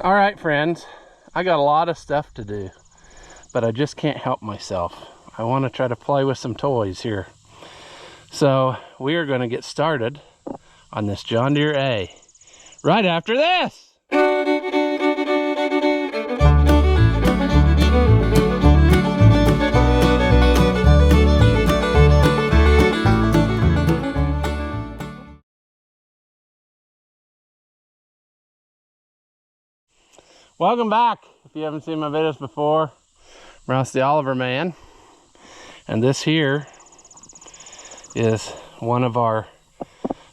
All right, friends, I got a lot of stuff to do, but I just can't help myself. I want to try to play with some toys here. So we are going to get started on this John Deere A right after this. Welcome back. If you haven't seen my videos before, Ross the Oliver Man, and this here is one of our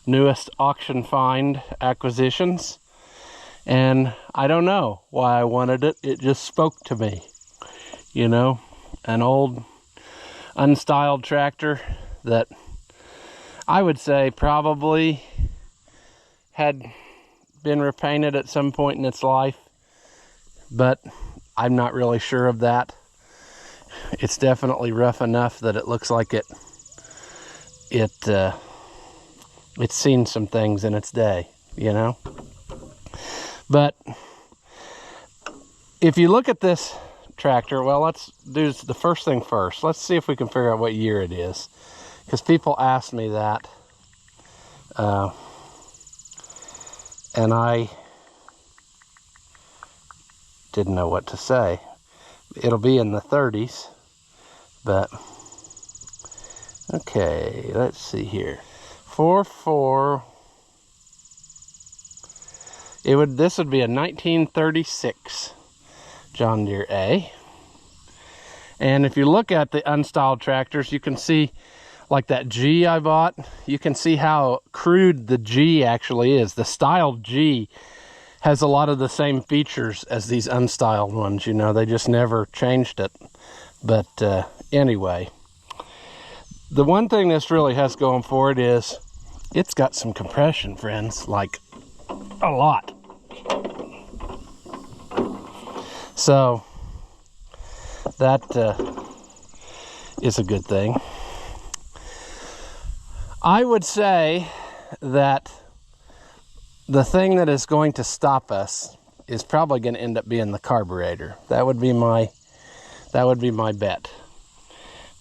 newest auction find acquisitions, and I don't know why I wanted it. It just spoke to me, you know, an old unstyled tractor that I would say probably had been repainted at some point in its life, but I'm not really sure of that. It's definitely rough enough that it looks like it's seen some things in its day, you know. But if you look at this tractor, well, let's do the first thing first. Let's see if we can figure out what year it is, because people ask me that, and I didn't know what to say. It'll be in the 30s, but okay, let's see here. 44. This would be a 1936 John Deere A. And if you look at the unstyled tractors, you can see, like that G I bought, you can see how crude the G actually is. The styled G has a lot of the same features as these unstyled ones, you know, they just never changed it. But anyway, the one thing this really has going for it is it's got some compression, friends, like a lot. So that is a good thing. I would say that the thing that is going to stop us is probably going to end up being the carburetor. That would be my bet,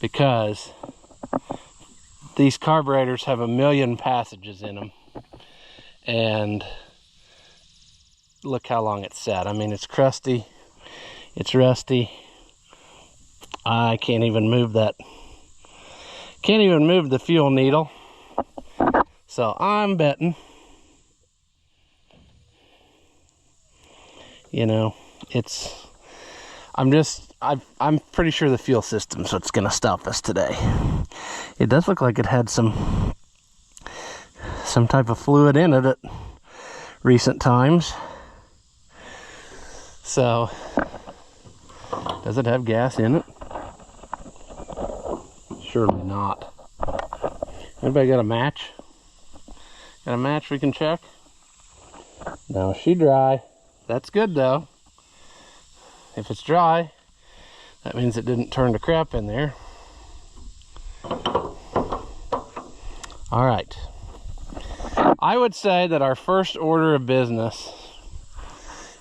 because these carburetors have a million passages in them, and look how long it's sat. I mean, it's crusty, it's rusty. I can't even move that. Can't even move the fuel needle. So I'm betting, you know, I'm pretty sure the fuel system's what's gonna stop us today. It does look like it had some type of fluid in it at recent times. So, does it have gas in it? Surely not. Anybody got a match? Got a match we can check? No, she dry. That's good though. If it's dry, that means it didn't turn to crap in there. All right. I would say that our first order of business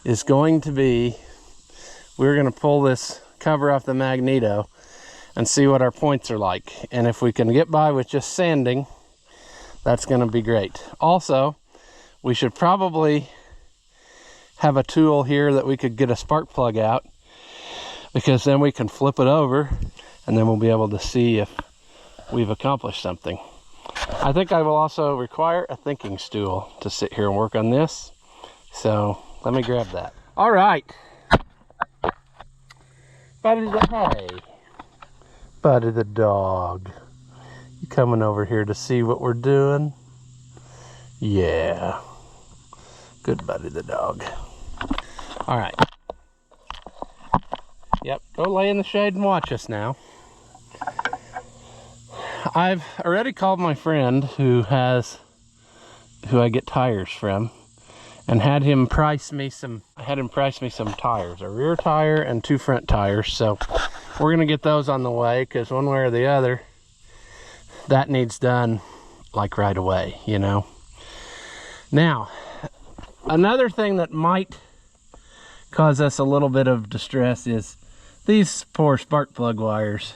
is going to be, we're going to pull this cover off the magneto and see what our points are like. And if we can get by with just sanding, that's going to be great. Also, we should probably have a tool here that we could get a spark plug out, because then we can flip it over and then we'll be able to see if we've accomplished something. I think I will also require a thinking stool to sit here and work on this. So let me grab that. All right. Buddy the hey. Buddy the dog. You coming over here to see what we're doing? Yeah. Good Buddy the dog. All right. Yep, go lay in the shade and watch us now. I've already called my friend who I get tires from, and had him price me some tires, a rear tire and 2 front tires. So we're gonna get those on the way, because one way or the other, that needs done like right away, you know. Now, another thing that might cause us a little bit of distress is these poor spark plug wires.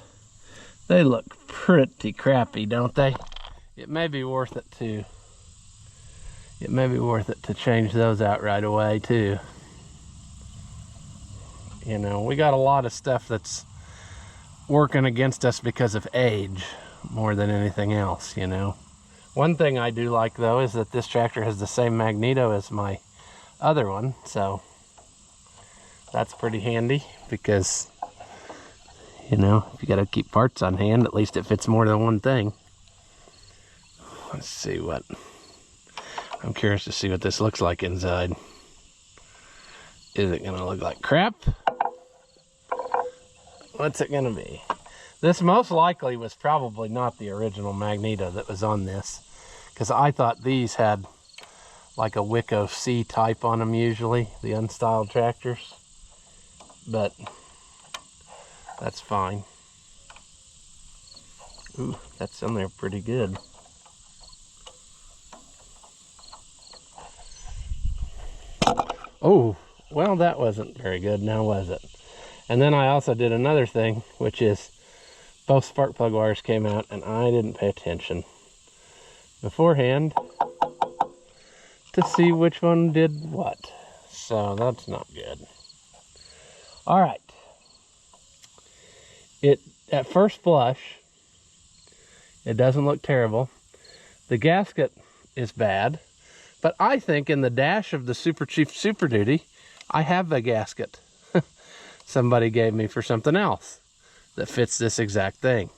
They look pretty crappy, don't they? It may be worth it to change those out right away too. You know, we got a lot of stuff that's working against us because of age more than anything else, you know. One thing I do like though is that this tractor has the same magneto as my other one, so that's pretty handy because, you know, if you got to keep parts on hand, at least it fits more than one thing. Let's see what, I'm curious to see what this looks like inside. Is it gonna look like crap? What's it gonna be? This most likely was probably not the original magneto that was on this, because I thought these had like a Wicco C type on them usually, the unstyled tractors, but that's fine. Ooh, that's in there pretty good. Oh, well, that wasn't very good now, was it? And then I also did another thing, which is both spark plug wires came out and I didn't pay attention beforehand to see which one did what. So that's not good. All right. At first blush, it doesn't look terrible. The gasket is bad, but I think in the dash of the Super Chief Super Duty, I have a gasket somebody gave me for something else that fits this exact thing.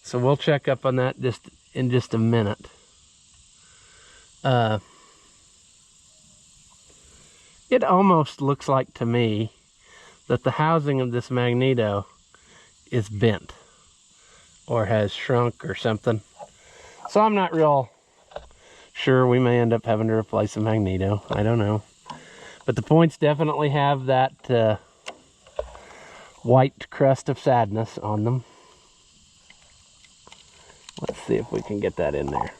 So we'll check up on that in just a minute. It almost looks like to me that the housing of this magneto is bent or has shrunk or something. So I'm not real sure. We may end up having to replace the magneto. I don't know. But the points definitely have that white crust of sadness on them. Let's see if we can get that in there.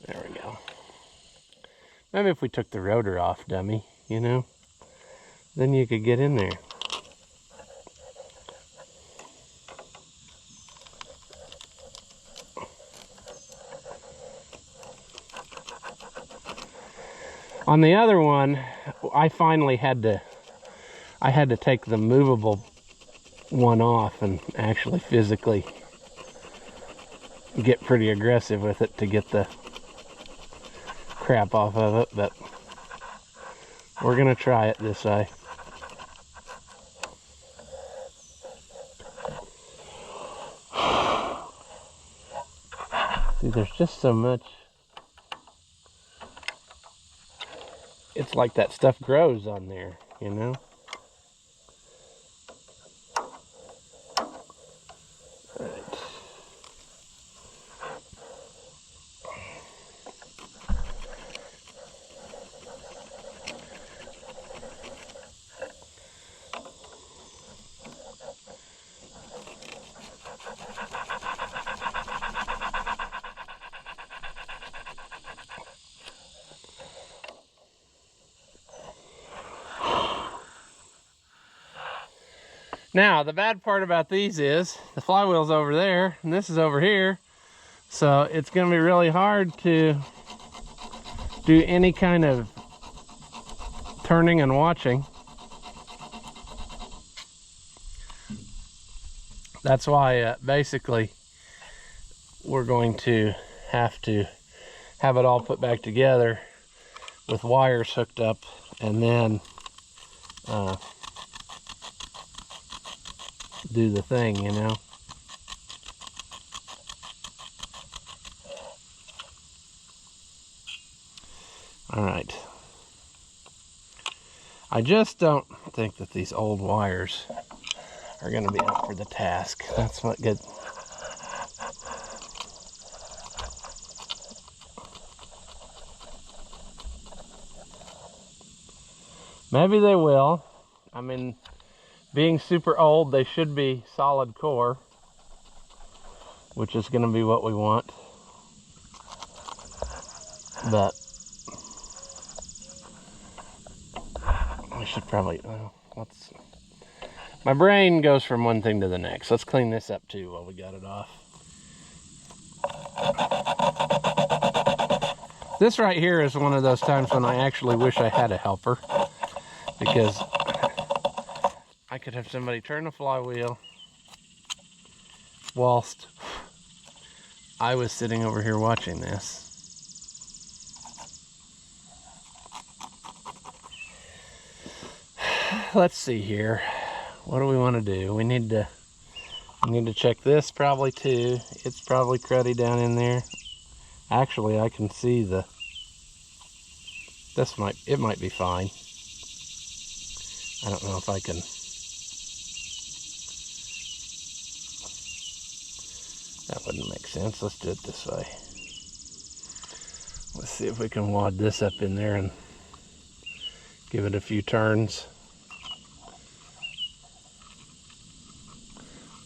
There we go. Maybe if we took the rotor off, dummy, you know, then you could get in there. On the other one, I finally had to take the movable one off and actually physically get pretty aggressive with it to get the crap off of it, but we're gonna try it this way. See, there's just so much. It's like that stuff grows on there, you know? Right. Now, the bad part about these is the flywheel's over there and this is over here. So it's going to be really hard to do any kind of turning and watching. That's why basically we're going to have it all put back together with wires hooked up and then do the thing, you know. All right. I just don't think that these old wires are going to be up for the task. That's not good. Maybe they will. I mean, being super old, they should be solid core, which is going to be what we want. But I should probably, well, let's, my brain goes from one thing to the next. Let's clean this up too while we got it off. This right here is one of those times when I actually wish I had a helper, because I could have somebody turn the flywheel whilst I was sitting over here watching this. Let's see here. What do we want to do? We need to check this probably too. It's probably cruddy down in there. Actually, I can see it might be fine. I don't know if I can. That wouldn't make sense. Let's do it this way. Let's see if we can wad this up in there and give it a few turns.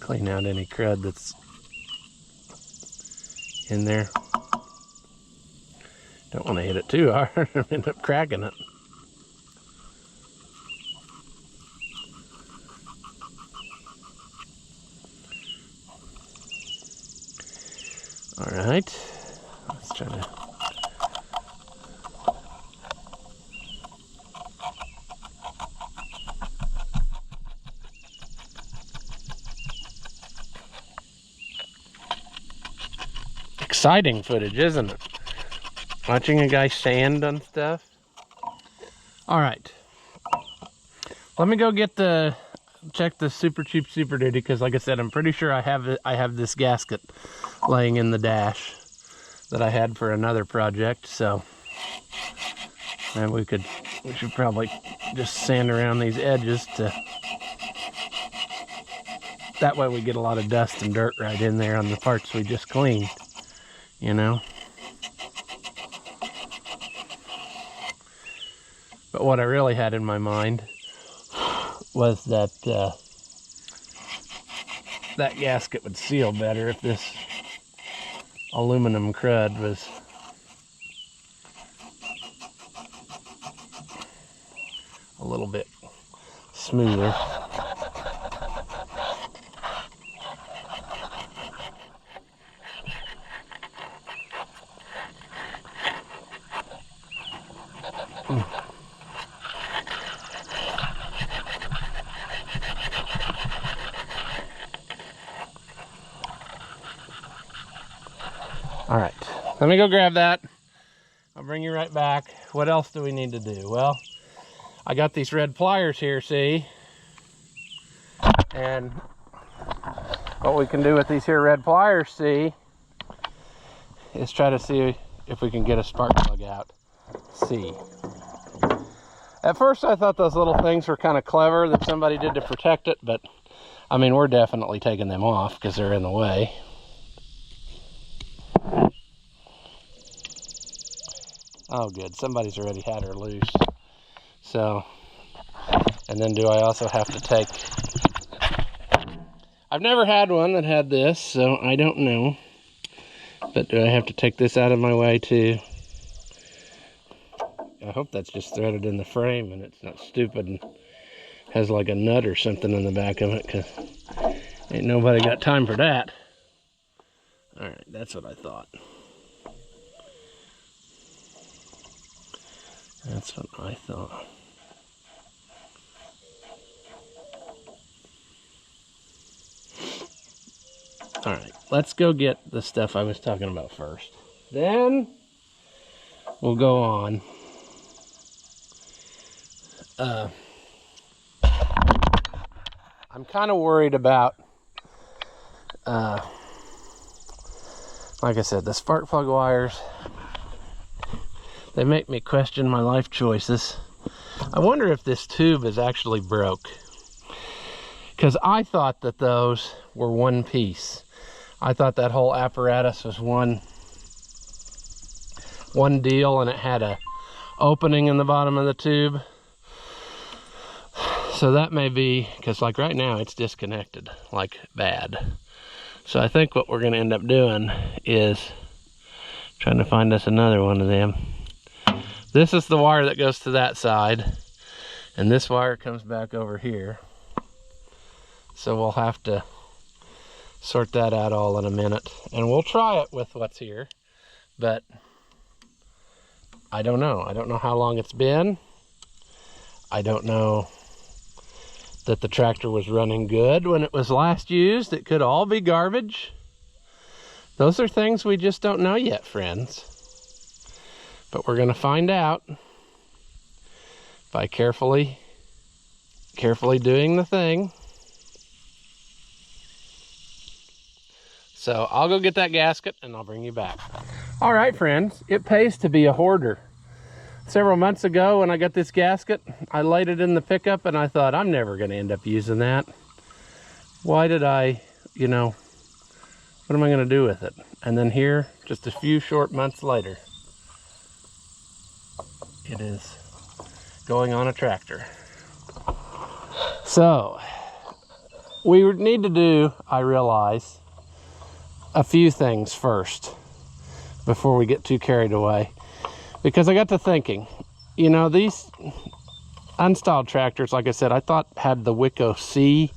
Clean out any crud that's in there. Don't want to hit it too hard and end up cracking it. All right, let's try to. Exciting footage, isn't it? Watching a guy sand on stuff. All right, let me go get check the Super Cheap Super Duty, because like I said, I'm pretty sure I have this gasket laying in the dash that I had for another project. So, and we should probably just sand around these edges that way we get a lot of dust and dirt right in there on the parts we just cleaned, you know. But what I really had in my mind was that that gasket would seal better if this aluminum crud was a little bit smoother. All right, let me go grab that. I'll bring you right back. What else do we need to do? Well, I got these red pliers here, see? And what we can do with these here red pliers, see, is try to see if we can get a spark plug out. See. At first I thought those little things were kind of clever that somebody did to protect it, but I mean, we're definitely taking them off because they're in the way. Oh good, somebody's already had her loose. So, and then do I also have to take, I've never had one that had this, so I don't know. But do I have to take this out of my way too? I hope that's just threaded in the frame and it's not stupid and has like a nut or something in the back of it, because ain't nobody got time for that. All right, that's what I thought. That's what I thought. All right, let's go get the stuff I was talking about first. Then we'll go on. I'm kind of worried about, like I said, the spark plug wires. They make me question my life choices. I wonder if this tube is actually broke, because I thought that those were one piece. I thought that whole apparatus was one deal, and it had a opening in the bottom of the tube. So that may be, because like right now it's disconnected like bad. So I think what we're going to end up doing is trying to find us another one of them. This is the wire that goes to that side, And this wire comes back over here. So we'll have to sort that out all in a minute. And we'll try it with what's here. But I don't know. I don't know how long it's been. I don't know that the tractor was running good when it was last used. It could all be garbage. Those are things we just don't know yet, friends. But we're gonna find out by carefully doing the thing. So I'll go get that gasket and I'll bring you back. All right, friends, it pays to be a hoarder. Several months ago when I got this gasket, I laid it in the pickup and I thought, I'm never gonna end up using that. Why did I, what am I gonna do with it? And then here, just a few short months later, it is going on a tractor. So, we need to do, I realize, a few things first before we get too carried away. Because I got to thinking, these unstyled tractors, like I said, I thought had the Wicco C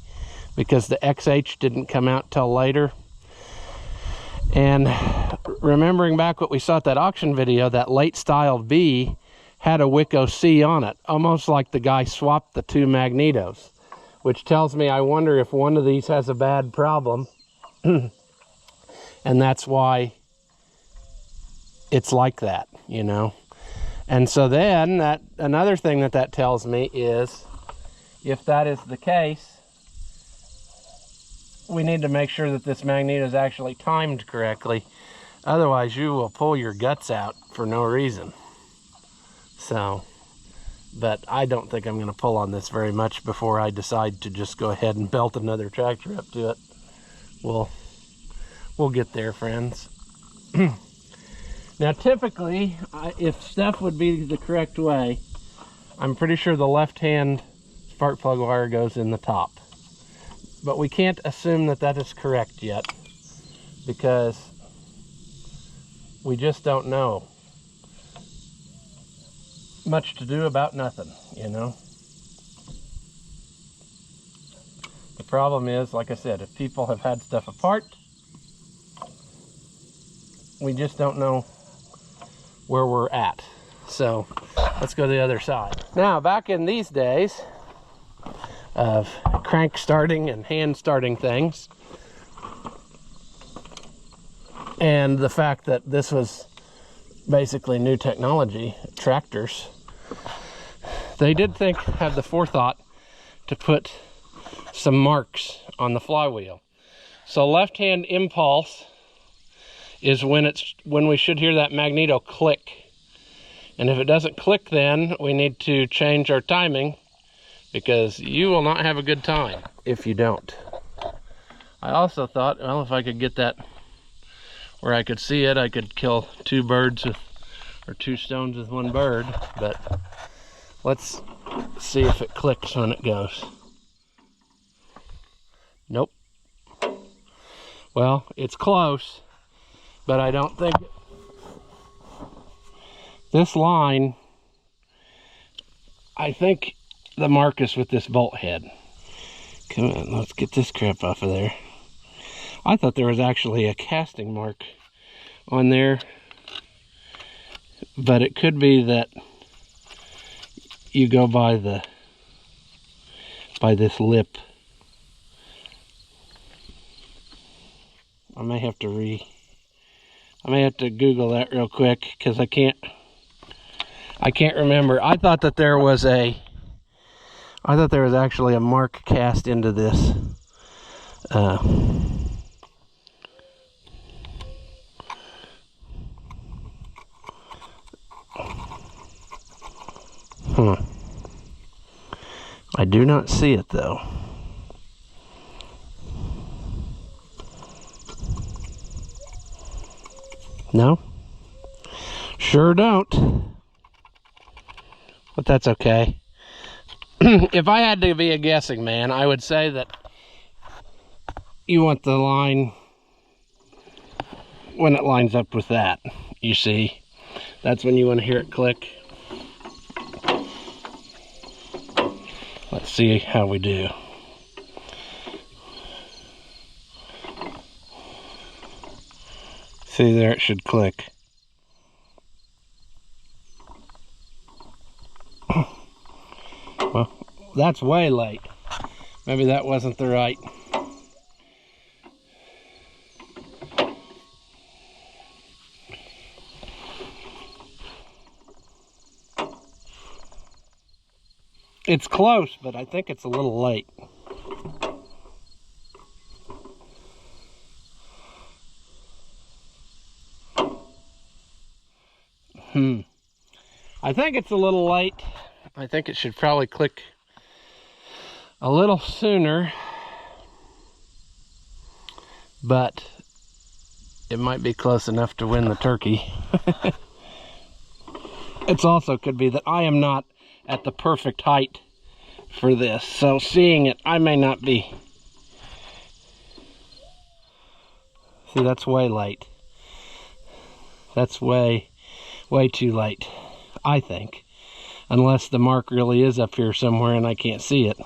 because the XH didn't come out till later. And remembering back what we saw at that auction video, that late styled B had a Wicco C on it, almost like the guy swapped the two magnetos, which tells me I wonder if one of these has a bad problem. And that's why it's like that, And so then another thing that tells me is, if that is the case, we need to make sure that this magneto is actually timed correctly. Otherwise, you will pull your guts out for no reason. So, but I don't think I'm going to pull on this very much before I decide to just go ahead and belt another tractor up to it. We'll get there, friends. Now, typically, if stuff would be the correct way, I'm pretty sure the left-hand spark plug wire goes in the top. But we can't assume that that is correct yet, because we just don't know. Much to do about nothing, The problem is, like I said, if people have had stuff apart, we just don't know where we're at. So let's go to the other side. Now, back in these days of crank starting and hand starting things, and the fact that this was basically new technology, tractors, they did have the forethought to put some marks on the flywheel. So left-hand impulse is when we should hear that magneto click. And if it doesn't click, then we need to change our timing, because you will not have a good time if you don't. I also thought, well, if I could get that where I could see it, I could kill two stones with one bird. But let's see if it clicks when it goes. Nope. Well, it's close, but I don't think this line, I think the mark is with this bolt head. Come on, let's get this crap off of there. I thought there was actually a casting mark on there, but it could be that you go by this lip. I may have to Google that real quick, because I can't remember. I thought there was actually a mark cast into this. I do not see it though. No? Sure don't. But that's okay. If I had to be a guessing man, I would say that you want the line when it lines up with that, you see. That's when you want to hear it click. See how we do. See there, it should click. Well, that's way late. Maybe that wasn't the right. It's close, but I think it's a little late. I think it's a little late. I think it should probably click a little sooner, but it might be close enough to win the turkey. It's also could be that I am not at the perfect height for this, so seeing it, I may not be. See, that's way late. That's way too late, I think. Unless the mark really is up here somewhere and I can't see it.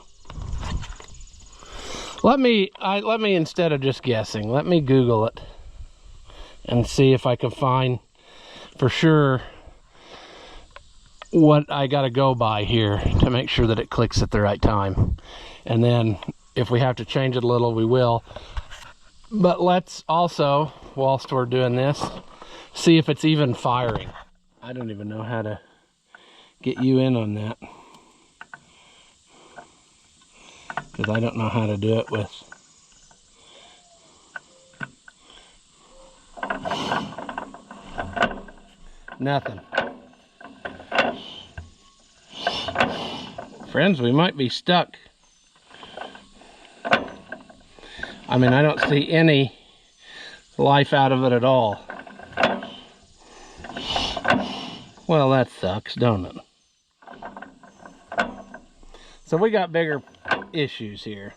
Let me instead of just guessing, let me Google it and see if I can find for sure what I gotta go by here to make sure that it clicks at the right time. And then if we have to change it a little, we will. But let's also, whilst we're doing this, see if it's even firing. I don't even know how to get you in on that, because I don't know how to do it with nothing. Friends, we might be stuck. I mean, I don't see any life out of it at all. Well, that sucks, don't it? So we got bigger issues here.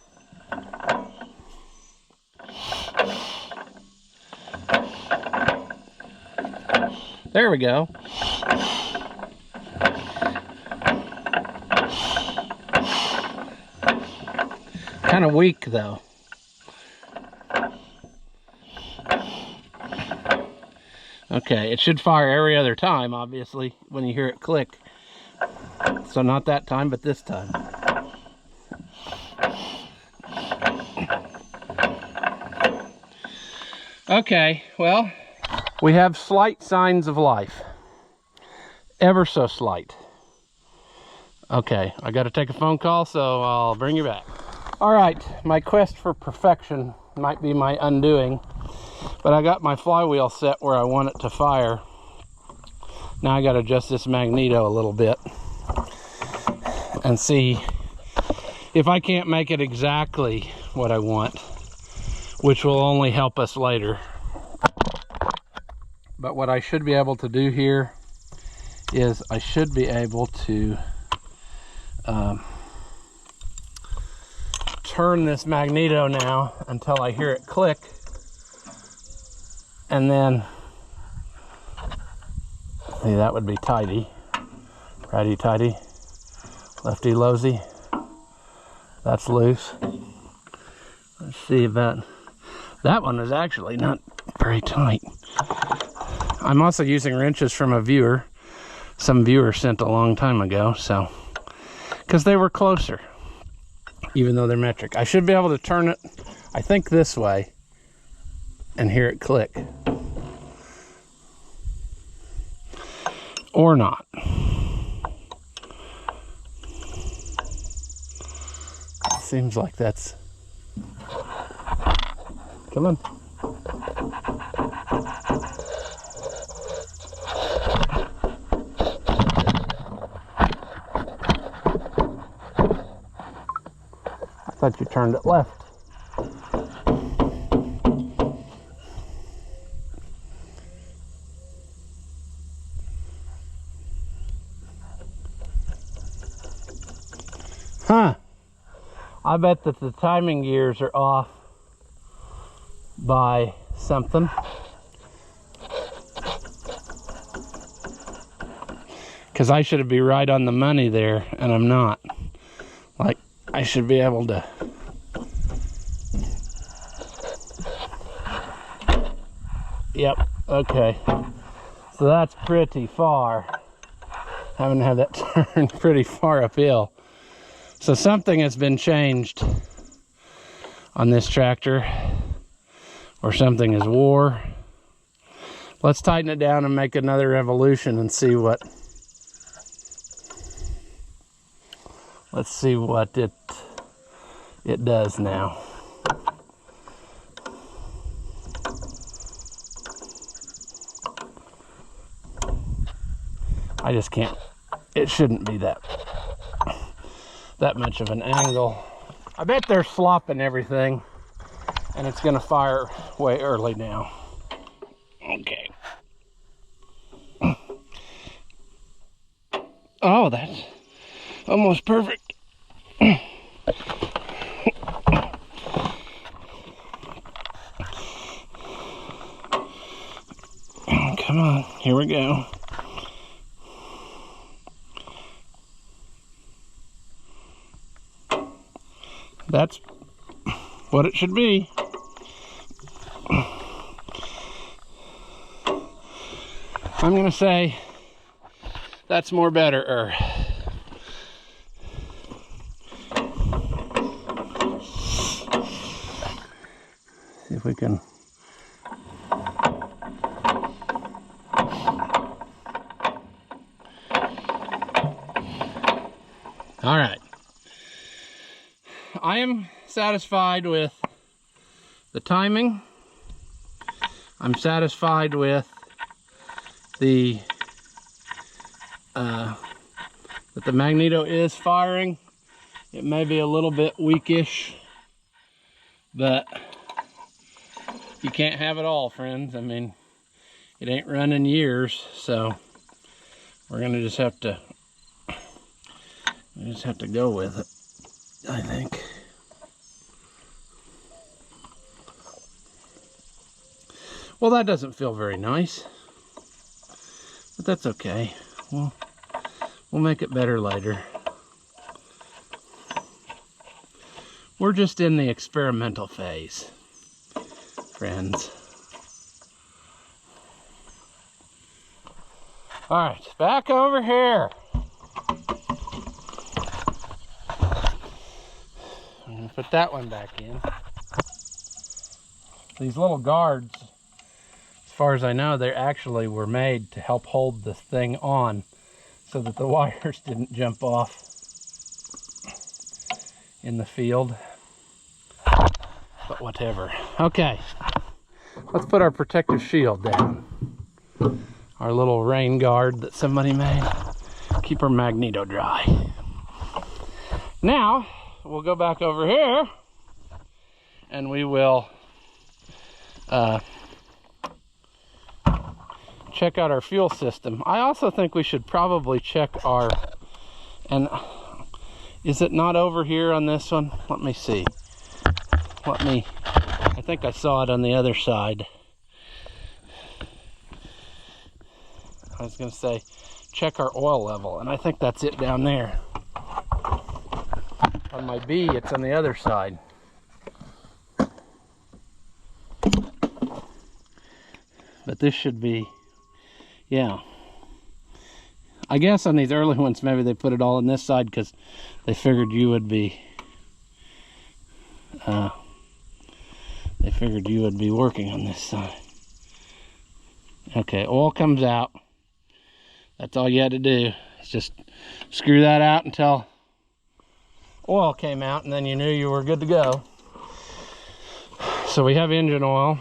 There we go. Kind of weak though. Okay, it should fire every other time, obviously, when you hear it click. So not that time, but this time. Okay, well, we have slight signs of life. Ever so slight. Okay, I got to take a phone call, so I'll bring you back. All right, my quest for perfection might be my undoing, but I got my flywheel set where I want it to fire. Now I got to adjust this magneto a little bit and see if I can't make it exactly what I want, which will only help us later. But what I should be able to do here is I should be able to turn this magneto now until I hear it click, and then see, that would be tighty, righty tighty, lefty lowsy. That's loose. Let's see about that one. Is actually not very tight. I'm also using wrenches from a viewer, some viewer sent a long time ago, so because they were closer, even though they're metric. I should be able to turn it, I think, this way and hear it click. Or not. It seems like that's... Come on. I thought you turned it left. Huh. I bet that the timing gears are off by something. Because I should be right on the money there, and I'm not. Like I should be able to. Yep, okay. So that's pretty far. Having to have that turn pretty far uphill. So something has been changed on this tractor, or something is wore. Let's tighten it down and make another revolution and see what. Let's see what it does now. I just can't. It shouldn't be that much of an angle. I bet they're slopping everything, and it's gonna fire way early now. Okay. Oh, that's almost perfect. Come on, here we go. That's what it should be. I'm gonna say that's more better. See if we can. All right. I am satisfied with the timing. I'm satisfied with the that the magneto is firing. It may be a little bit weakish, but you can't have it all, friends. I mean, it ain't running years, so we're gonna just have to go with it, I think. Well, that doesn't feel very nice, but that's okay. We'll make it better later. We're just in the experimental phase, friends. All right, back over here. I'm gonna put that one back in. These little guards, as far as I know, they actually were made to help hold this thing on so that the wires didn't jump off in the field. But whatever. Okay, let's put our protective shield down. Our little rain guard that somebody made. Keep our magneto dry. Now, we'll go back over here and we will check out our fuel system. I also think we should probably check our, and is it not over here on this one? Let me see. I think I saw it on the other side. I was gonna say, check our oil level, and I think that's it down there. On my B, it's on the other side. But this should be, yeah. I guess on these early ones, maybe they put it all on this side because they figured you would be, working on this side. Okay, oil comes out. That's all you had to do. Is just screw that out until oil came out, and then you knew you were good to go. So we have engine oil,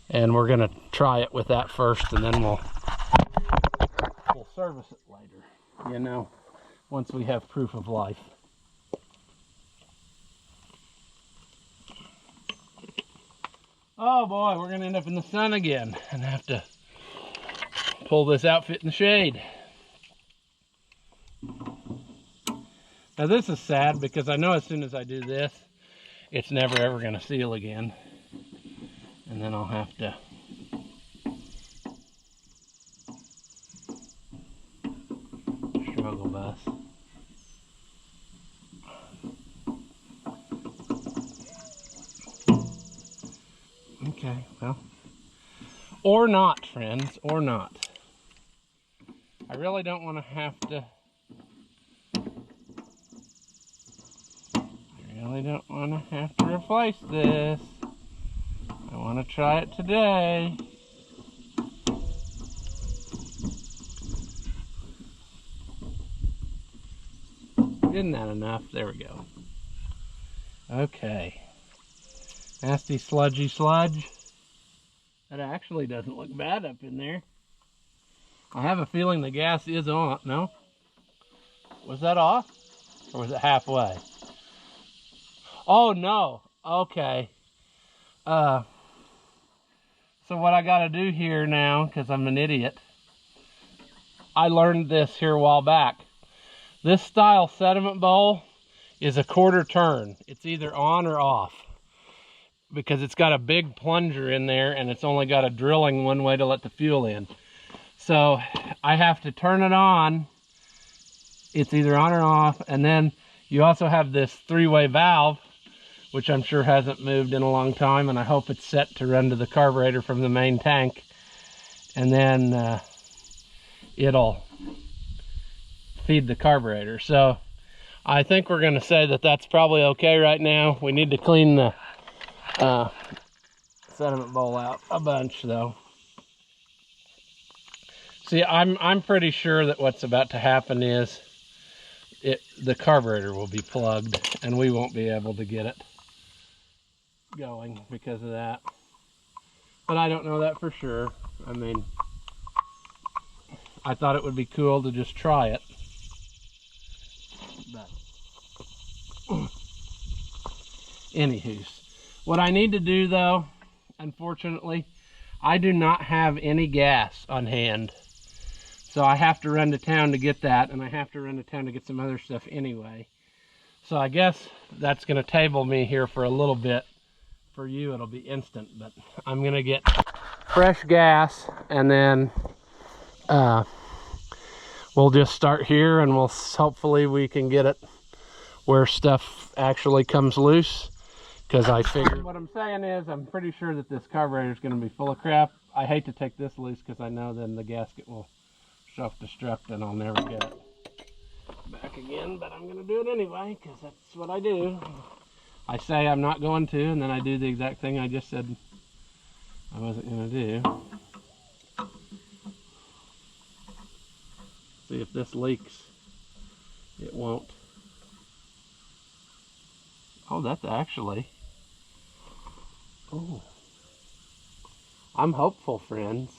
and we're gonna try it with that first, and then we'll service it later, you know, once we have proof of life. Oh boy, we're gonna end up in the sun again and have to pull this outfit in the shade. Now this is sad because I know as soon as I do this, it's never ever gonna seal again. And then I'll have to struggle bus. Okay, well. Or not, friends, or not. I really don't want to have to... I really don't want to have to replace this. I want to try it today. Isn't that enough? There we go. Okay. Nasty sludgy sludge. That actually doesn't look bad up in there. I have a feeling the gas is on. No? Was that off? Or was it halfway? Oh no. Okay. So what I gotta do here now, because I'm an idiot, I learned this here a while back. This style sediment bowl is a quarter turn. It's either on or off, because it's got a big plunger in there and it's only got a drilling one way to let the fuel in. So I have to turn it on. It's either on or off. And then you also have this three-way valve, which I'm sure hasn't moved in a long time, and I hope it's set to run to the carburetor from the main tank. And then it'll feed the carburetor. So I think we're going to say that that's probably okay right now. We need to clean the sediment bowl out a bunch though. See, I'm pretty sure that what's about to happen is the carburetor will be plugged and we won't be able to get it going because of that. But I don't know that for sure. I mean, I thought it would be cool to just try it. But anywho's, what I need to do though, unfortunately, I do not have any gas on hand. So I have to run to town to get that, and I have to run to town to get some other stuff anyway. So I guess that's gonna table me here for a little bit. For you, it'll be instant, but I'm gonna get fresh gas, and then we'll just start here, and hopefully we can get it where stuff actually comes loose. Because I figured, what I'm saying is, I'm pretty sure that this carburetor is going to be full of crap. I hate to take this loose because I know then the gasket will self-destruct and I'll never get it back again. But I'm going to do it anyway because that's what I do. I say I'm not going to, and then I do the exact thing I just said I wasn't going to do. See if this leaks. It won't. Oh, that's actually... Oh, I'm hopeful, friends.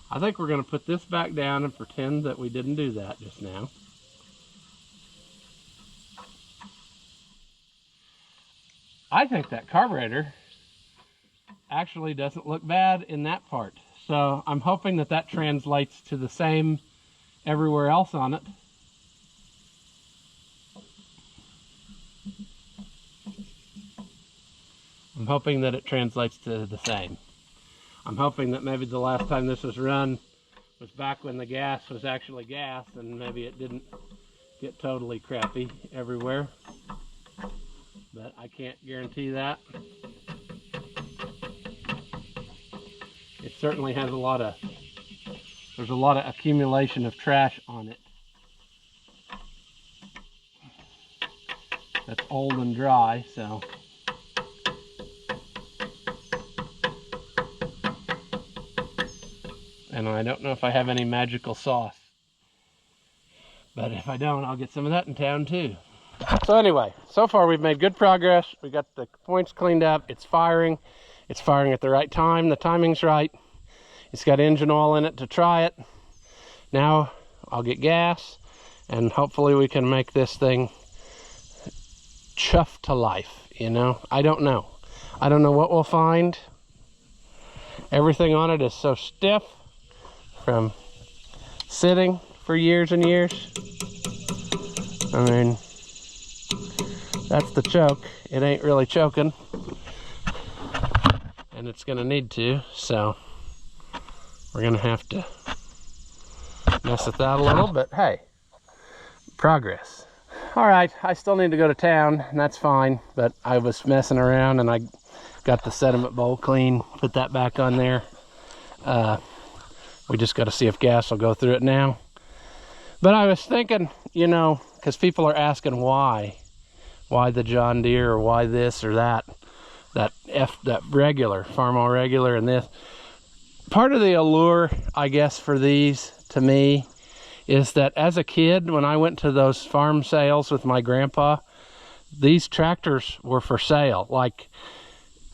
I think we're going to put this back down and pretend that we didn't do that just now. I think that carburetor actually doesn't look bad in that part. So I'm hoping that that translates to the same everywhere else on it. I'm hoping that it translates to the same. I'm hoping that maybe the last time this was run was back when the gas was actually gas, and maybe it didn't get totally crappy everywhere. But I can't guarantee that. It certainly has there's a lot of accumulation of trash on it. That's old and dry, so. And I don't know if I have any magical sauce. But if I don't, I'll get some of that in town too. So anyway, so far we've made good progress. We got the points cleaned up. It's firing. It's firing at the right time. The timing's right. It's got engine oil in it to try it. Now I'll get gas, and hopefully we can make this thing chuff to life, you know? I don't know. I don't know what we'll find. Everything on it is so stiff from sitting for years and years. I mean, that's the choke. It ain't really choking, and it's gonna need to, so we're gonna have to mess with that a little, but hey, progress. All right, I still need to go to town, and that's fine, but I was messing around and I got the sediment bowl clean, put that back on there. We just got to see if gas will go through it now. But I was thinking, you know, because people are asking why the John Deere, or why this or that regular, Farmall regular, and this. Part of the allure, I guess, for these, to me, is that as a kid, when I went to those farm sales with my grandpa, these tractors were for sale. Like,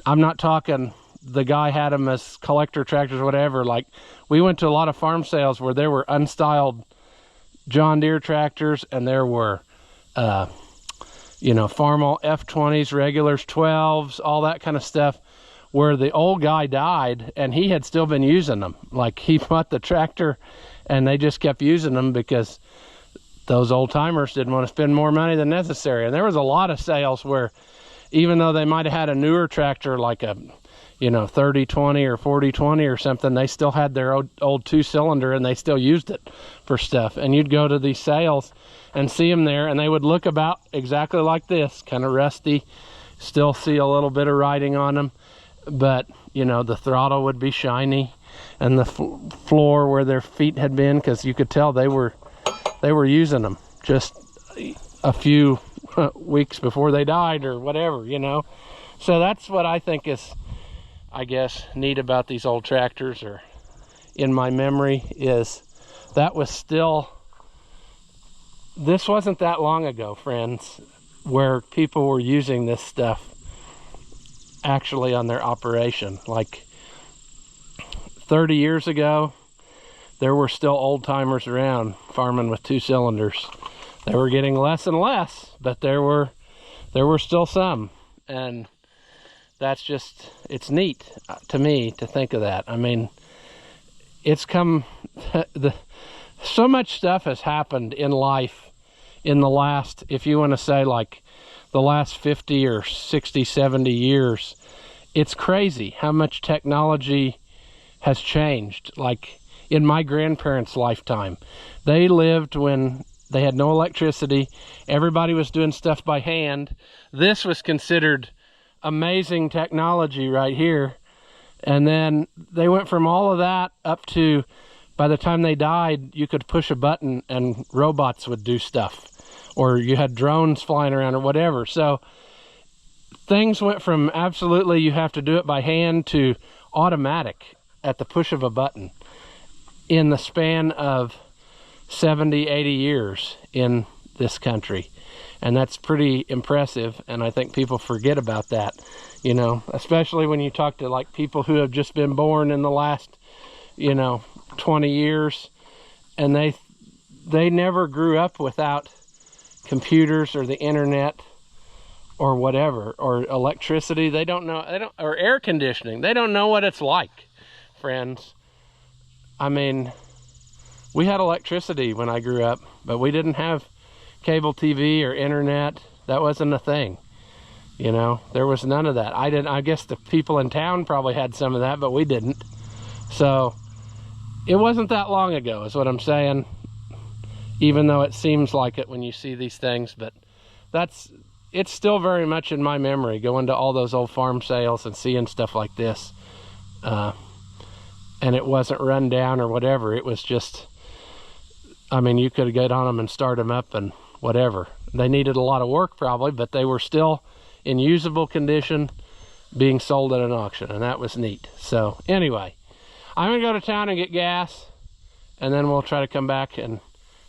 I'm not talking the guy had them as collector tractors or whatever. Like, we went to a lot of farm sales where there were unstyled John Deere tractors, and there were, you know, Farmall F20s, regulars, 12s, all that kind of stuff, where the old guy died and he had still been using them. Like, he bought the tractor and they just kept using them because those old timers didn't want to spend more money than necessary. And there was a lot of sales where, even though they might have had a newer tractor, like a, you know, 3020 or 4020 or something, they still had their old 2-cylinder and they still used it for stuff. And you'd go to these sales and see them there, and they would look about exactly like this, kind of rusty, still see a little bit of writing on them, but, you know, the throttle would be shiny, and the floor where their feet had been, because you could tell they were using them just a few weeks before they died or whatever, you know. So that's what I think is, I guess, neat about these old tractors, or in my memory, is that was still, this wasn't that long ago, friends, where people were using this stuff actually on their operation. Like 30 years ago, there were still old timers around farming with 2 cylinders. They were getting less and less, but there were still some. And that's just, it's neat to me to think of that. I mean, it's come, so much stuff has happened in life in the last, if you want to say, like the last 50 or 60, 70 years. It's crazy how much technology has changed. Like, in my grandparents' lifetime, they lived when they had no electricity. Everybody was doing stuff by hand. This was considered amazing technology right here. And then they went from all of that up to, by the time they died, you could push a button and robots would do stuff, or you had drones flying around or whatever. So things went from absolutely you have to do it by hand to automatic at the push of a button in the span of 70, 80 years in this country. And that's pretty impressive, and I think people forget about that, you know, especially when you talk to like people who have just been born in the last, you know, 20 years, and they never grew up without computers or the internet or whatever, or electricity. They don't know, or air conditioning. They don't know what it's like, friends. I mean, we had electricity when I grew up, but we didn't have cable TV or internet. That wasn't a thing, you know. There was none of that. I guess the people in town probably had some of that, but we didn't. So it wasn't that long ago, is what I'm saying, even though it seems like it when you see these things. But it's still very much in my memory, going to all those old farm sales and seeing stuff like this. And it wasn't run down or whatever. It was just, I mean, you could get on them and start them up and whatever. They needed a lot of work probably, but they were still in usable condition being sold at an auction, and that was neat. So anyway, I'm gonna go to town and get gas, and then we'll try to come back and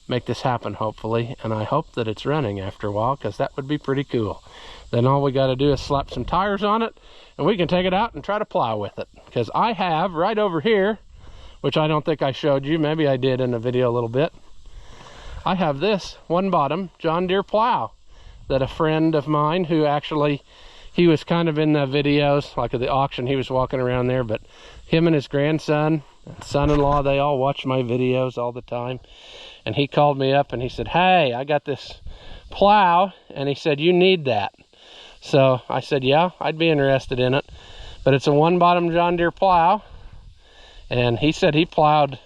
make this happen, hopefully. And I hope that it's running after a while, because that would be pretty cool. Then all we got to do is slap some tires on it, and we can take it out and try to plow with it. Because I have right over here, which I don't think I showed you, maybe I did in the video a little bit, I have this one bottom John Deere plow that a friend of mine, who actually, he was kind of in the videos, like at the auction, he was walking around there, but him and his grandson, son-in-law, they all watch my videos all the time. And he called me up and he said, hey, I got this plow, and he said, you need that. So I said, yeah, I'd be interested in it. But it's a one bottom John Deere plow, and he said he plowed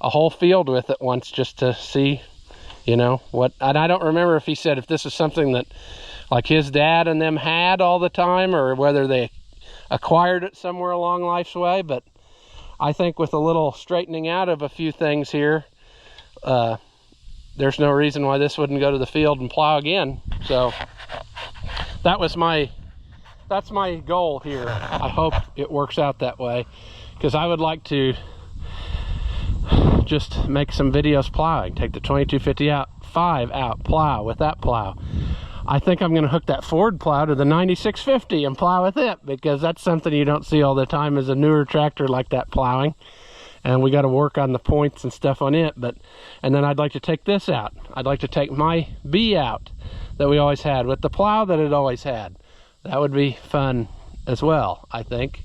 a whole field with it once just to see You know, and I don't remember if he said if this is something that like his dad and them had all the time, or whether they acquired it somewhere along life's way. But I think with a little straightening out of a few things here, there's no reason why this wouldn't go to the field and plow again. So that's my goal here. I hope it works out that way, because I would like to just make some videos plowing. Take the 2250 out, plow with that plow. I think I'm going to hook that Ford plow to the 9650 and plow with it, because that's something you don't see all the time as a newer tractor like that plowing. And we got to work on the points and stuff on it. And then I'd like to take this out. I'd like to take my B out that we always had with the plow that it always had. That would be fun as well, I think.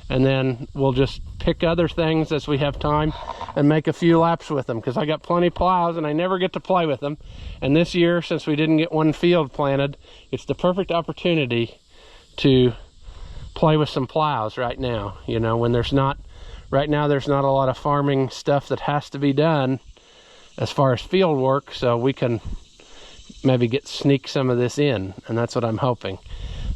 And then we'll just pick other things as we have time and make a few laps with them, because I got plenty of plows and I never get to play with them. And this year, since we didn't get one field planted, it's the perfect opportunity to play with some plows right now. You know, when right now there's not a lot of farming stuff that has to be done as far as field work, so we can maybe sneak some of this in, and that's what I'm hoping.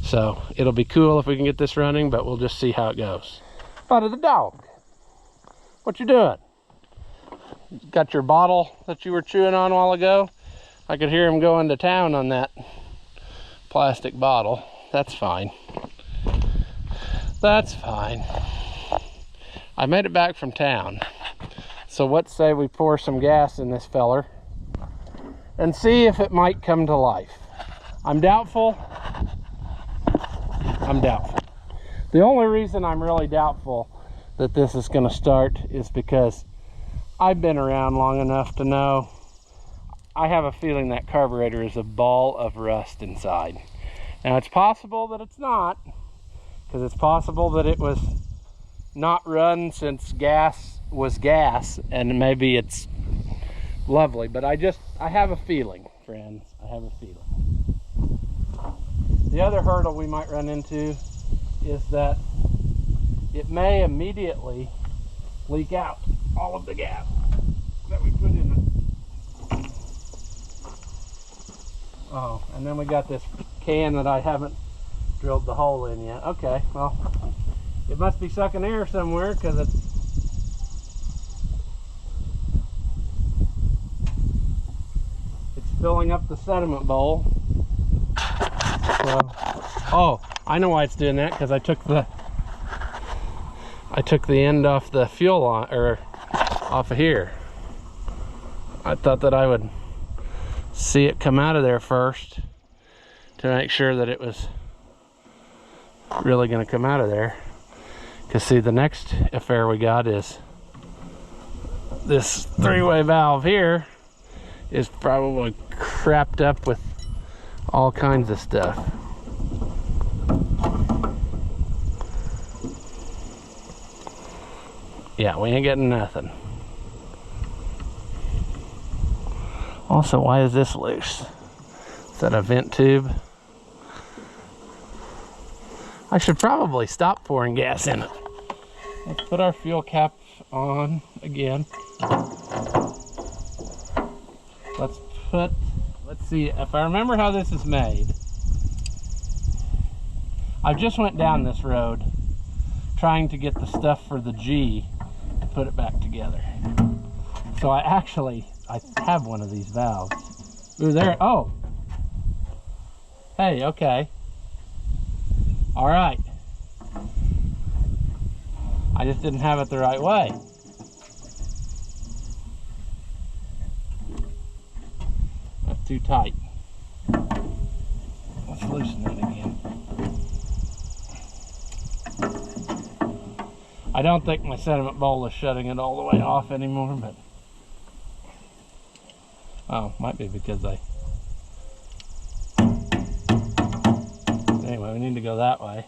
So it'll be cool if we can get this running, but we'll just see how it goes. Buddy the dog, what you doing? Got your bottle that you were chewing on a while ago? I could hear him going to town on that plastic bottle. That's fine. That's fine. I made it back from town. So let's say we pour some gas in this feller and see if it might come to life. I'm doubtful. The only reason I'm really doubtful that this is going to start is because I've been around long enough to know I have a feeling that carburetor is a ball of rust inside. Now it's possible that it's not, because it's possible that it was not run since gas was gas, and maybe it's lovely, but I have a feeling, friends. I have a feeling. The other hurdle we might run into is that it may immediately leak out all of the gas that we put in it. Oh, and then we got this can that I haven't drilled the hole in yet. Okay, well, it must be sucking air somewhere, because it's filling up the sediment bowl. So, oh, I know why it's doing that, because I took the end off the fuel line, or off of here. I thought that I would see it come out of there first to make sure that it was really going to come out of there. Because see, the next affair we got is this three-way valve here is probably crapped up with all kinds of stuff. Yeah, we ain't getting nothing. Also, why is this loose? Is that a vent tube? I should probably stop pouring gas in it. Let's put our fuel cap on again. Let's see if I remember how this is made. I just went down this road trying to get the stuff for the G to put it back together. So I have one of these valves. Ooh, there, oh. Hey, okay. All right. I just didn't have it the right way. That's too tight. Let's loosen it again. I don't think my sediment bowl is shutting it all the way off anymore, but oh, might be because anyway, we need to go that way.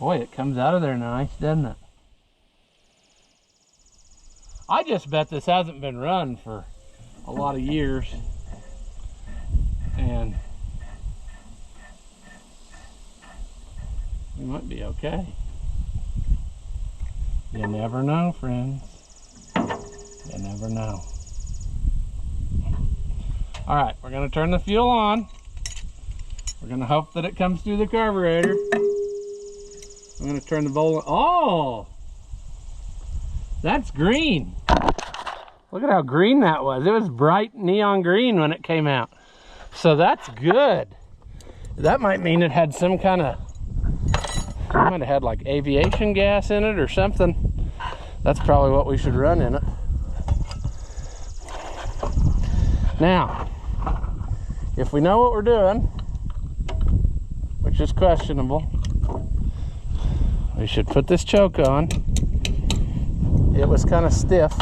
Boy, it comes out of there nice, doesn't it? I just bet this hasn't been run for a lot of years, and we might be okay. You never know, friends. You never know. All right, we're gonna turn the fuel on. We're gonna hope that it comes through the carburetor. I'm gonna turn the bowl on. Oh, that's green. Look at how green that was. It was bright neon green when it came out. So that's good. That might mean it had some kind of, it might have had like aviation gas in it or something. That's probably what we should run in it. Now, if we know what we're doing, which is questionable, we should put this choke on. It was kind of stiff.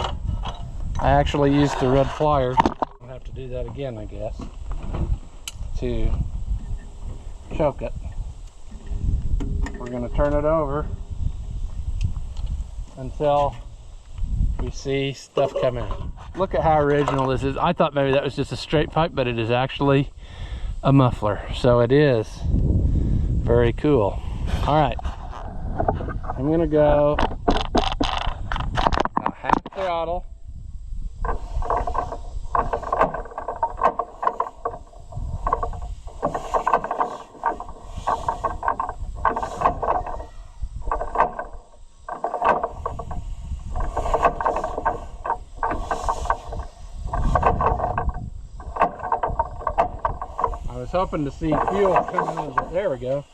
I actually used the red pliers. I'll have to do that again, I guess, to choke it. We're going to turn it over until we see stuff come out. Look at how original this is. I thought maybe that was just a straight pipe, but it is actually a muffler. So it is very cool. All right, I'm going to go about half throttle. I was hoping to see fuel coming out of it. There we go.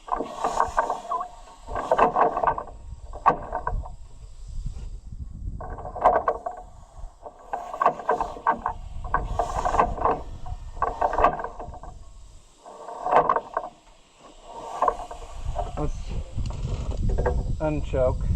Let's unchoke.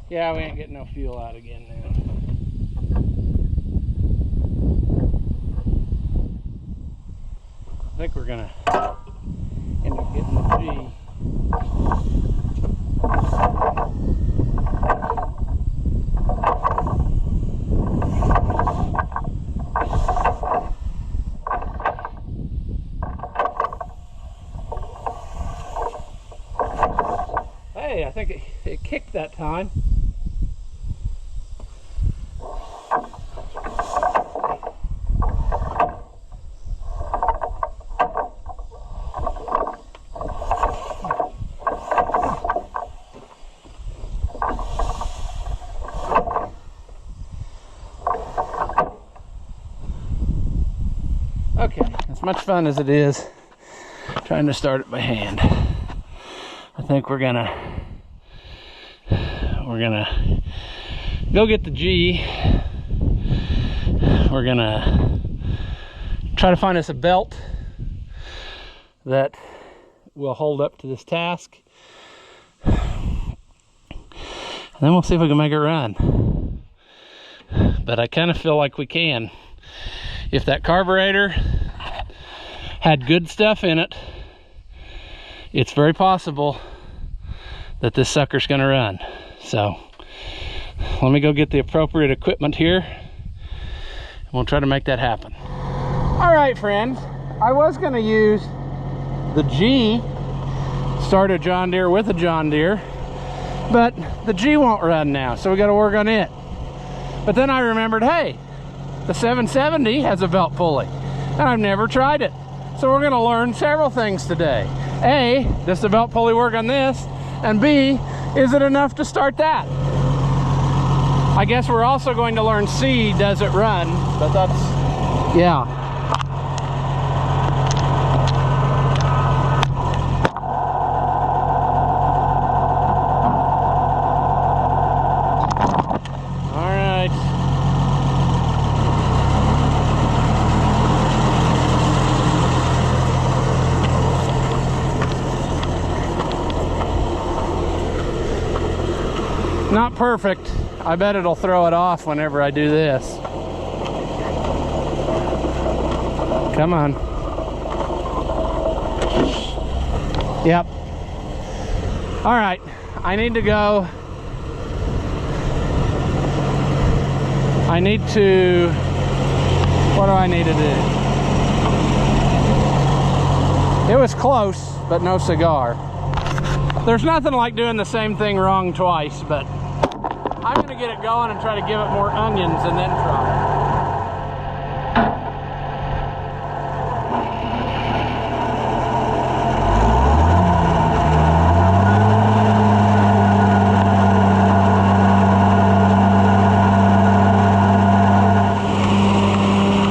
Yeah, we ain't getting no fuel out again now. I think we're gonna end up getting the G. Hey, I think it kicked that time. Okay, as much fun as it is trying to start it by hand, I think we're gonna go get the G. We're gonna try to find us a belt that will hold up to this task, and then we'll see if we can make it run. But I kind of feel like we can. If that carburetor had good stuff in it, it's very possible that this sucker's gonna run. So let me go get the appropriate equipment here, and we'll try to make that happen. All right, friends, I was gonna use the G, start a John Deere with a John Deere, but the G won't run now, so we gotta work on it. But then I remembered, hey, the 770 has a belt pulley, and I've never tried it. So we're gonna learn several things today. A, does the belt pulley work on this? And B, is it enough to start that? I guess we're also going to learn C, does it run? But that's, yeah. Not perfect. I bet it'll throw it off whenever I do this. Come on. Yep. All right, I need to go. I need to, what do I need to do? It was close, but no cigar. There's nothing like doing the same thing wrong twice, but I'm gonna get it going and try to give it more onions and then try it.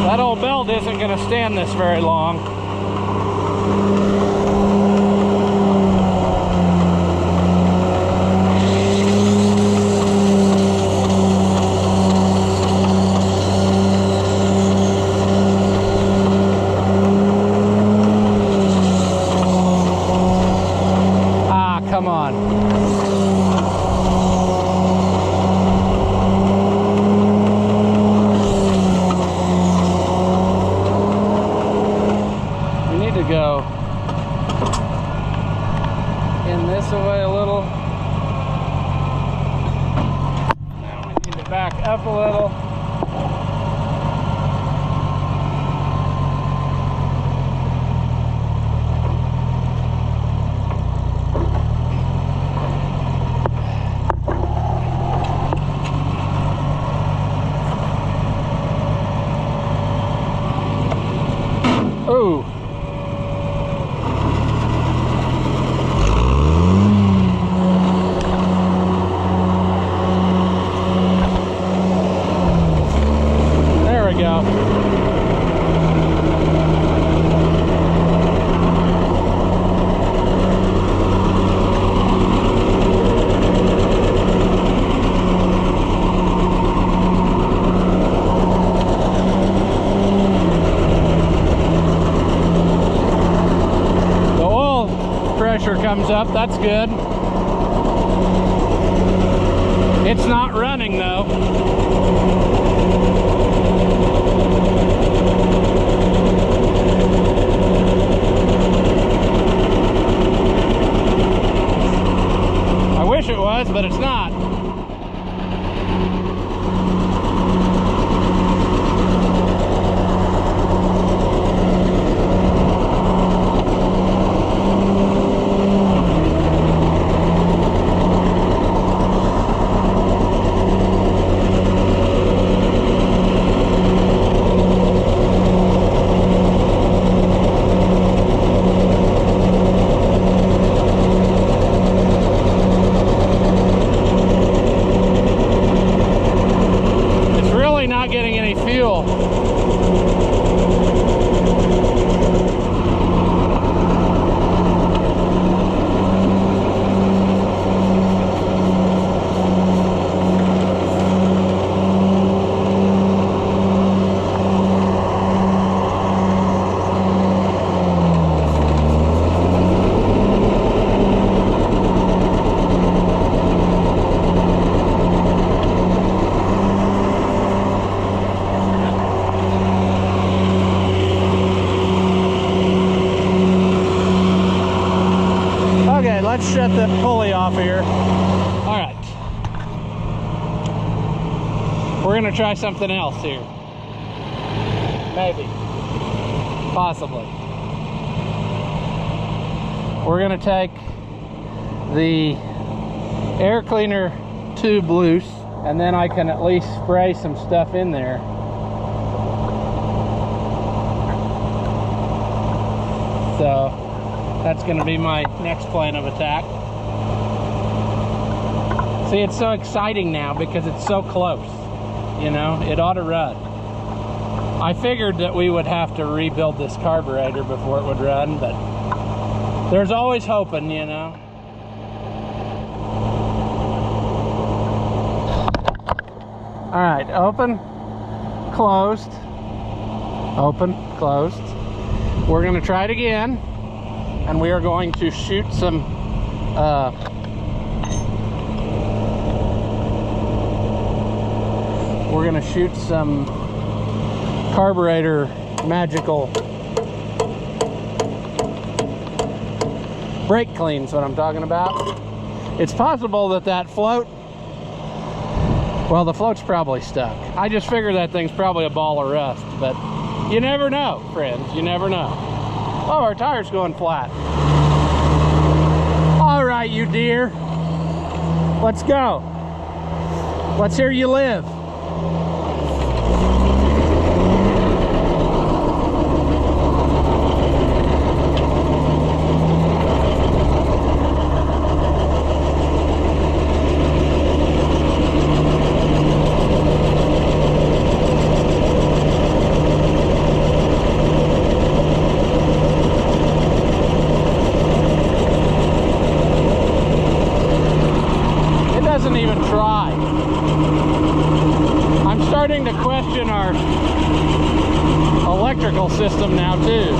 That old belt isn't gonna stand this very long. Come on. We need to go in this way a little. Now we need to back up a little. Ooh. There we go. Pressure comes up, that's good. It's not running though. I wish it was, but it's not. Not getting any fuel. Let's shut the pulley off here. All right. We're gonna try something else here. Maybe. Possibly. We're gonna take the air cleaner tube loose, and then I can at least spray some stuff in there. So that's going to be my next plan of attack. See, it's so exciting now because it's so close. You know, it ought to run. I figured that we would have to rebuild this carburetor before it would run, but there's always hoping, you know. All right, open, closed, open, closed. We're going to try it again. And we are going to shoot some we're gonna shoot some carburetor magical brake clean's what I'm talking about. It's possible that that float, well, the float's probably stuck. I just figured that thing's probably a ball of rust, but you never know, friends, you never know. Oh, our tire's going flat. All right, you deer, let's go. Let's hear you live. Doesn't even try. I'm starting to question our electrical system now too.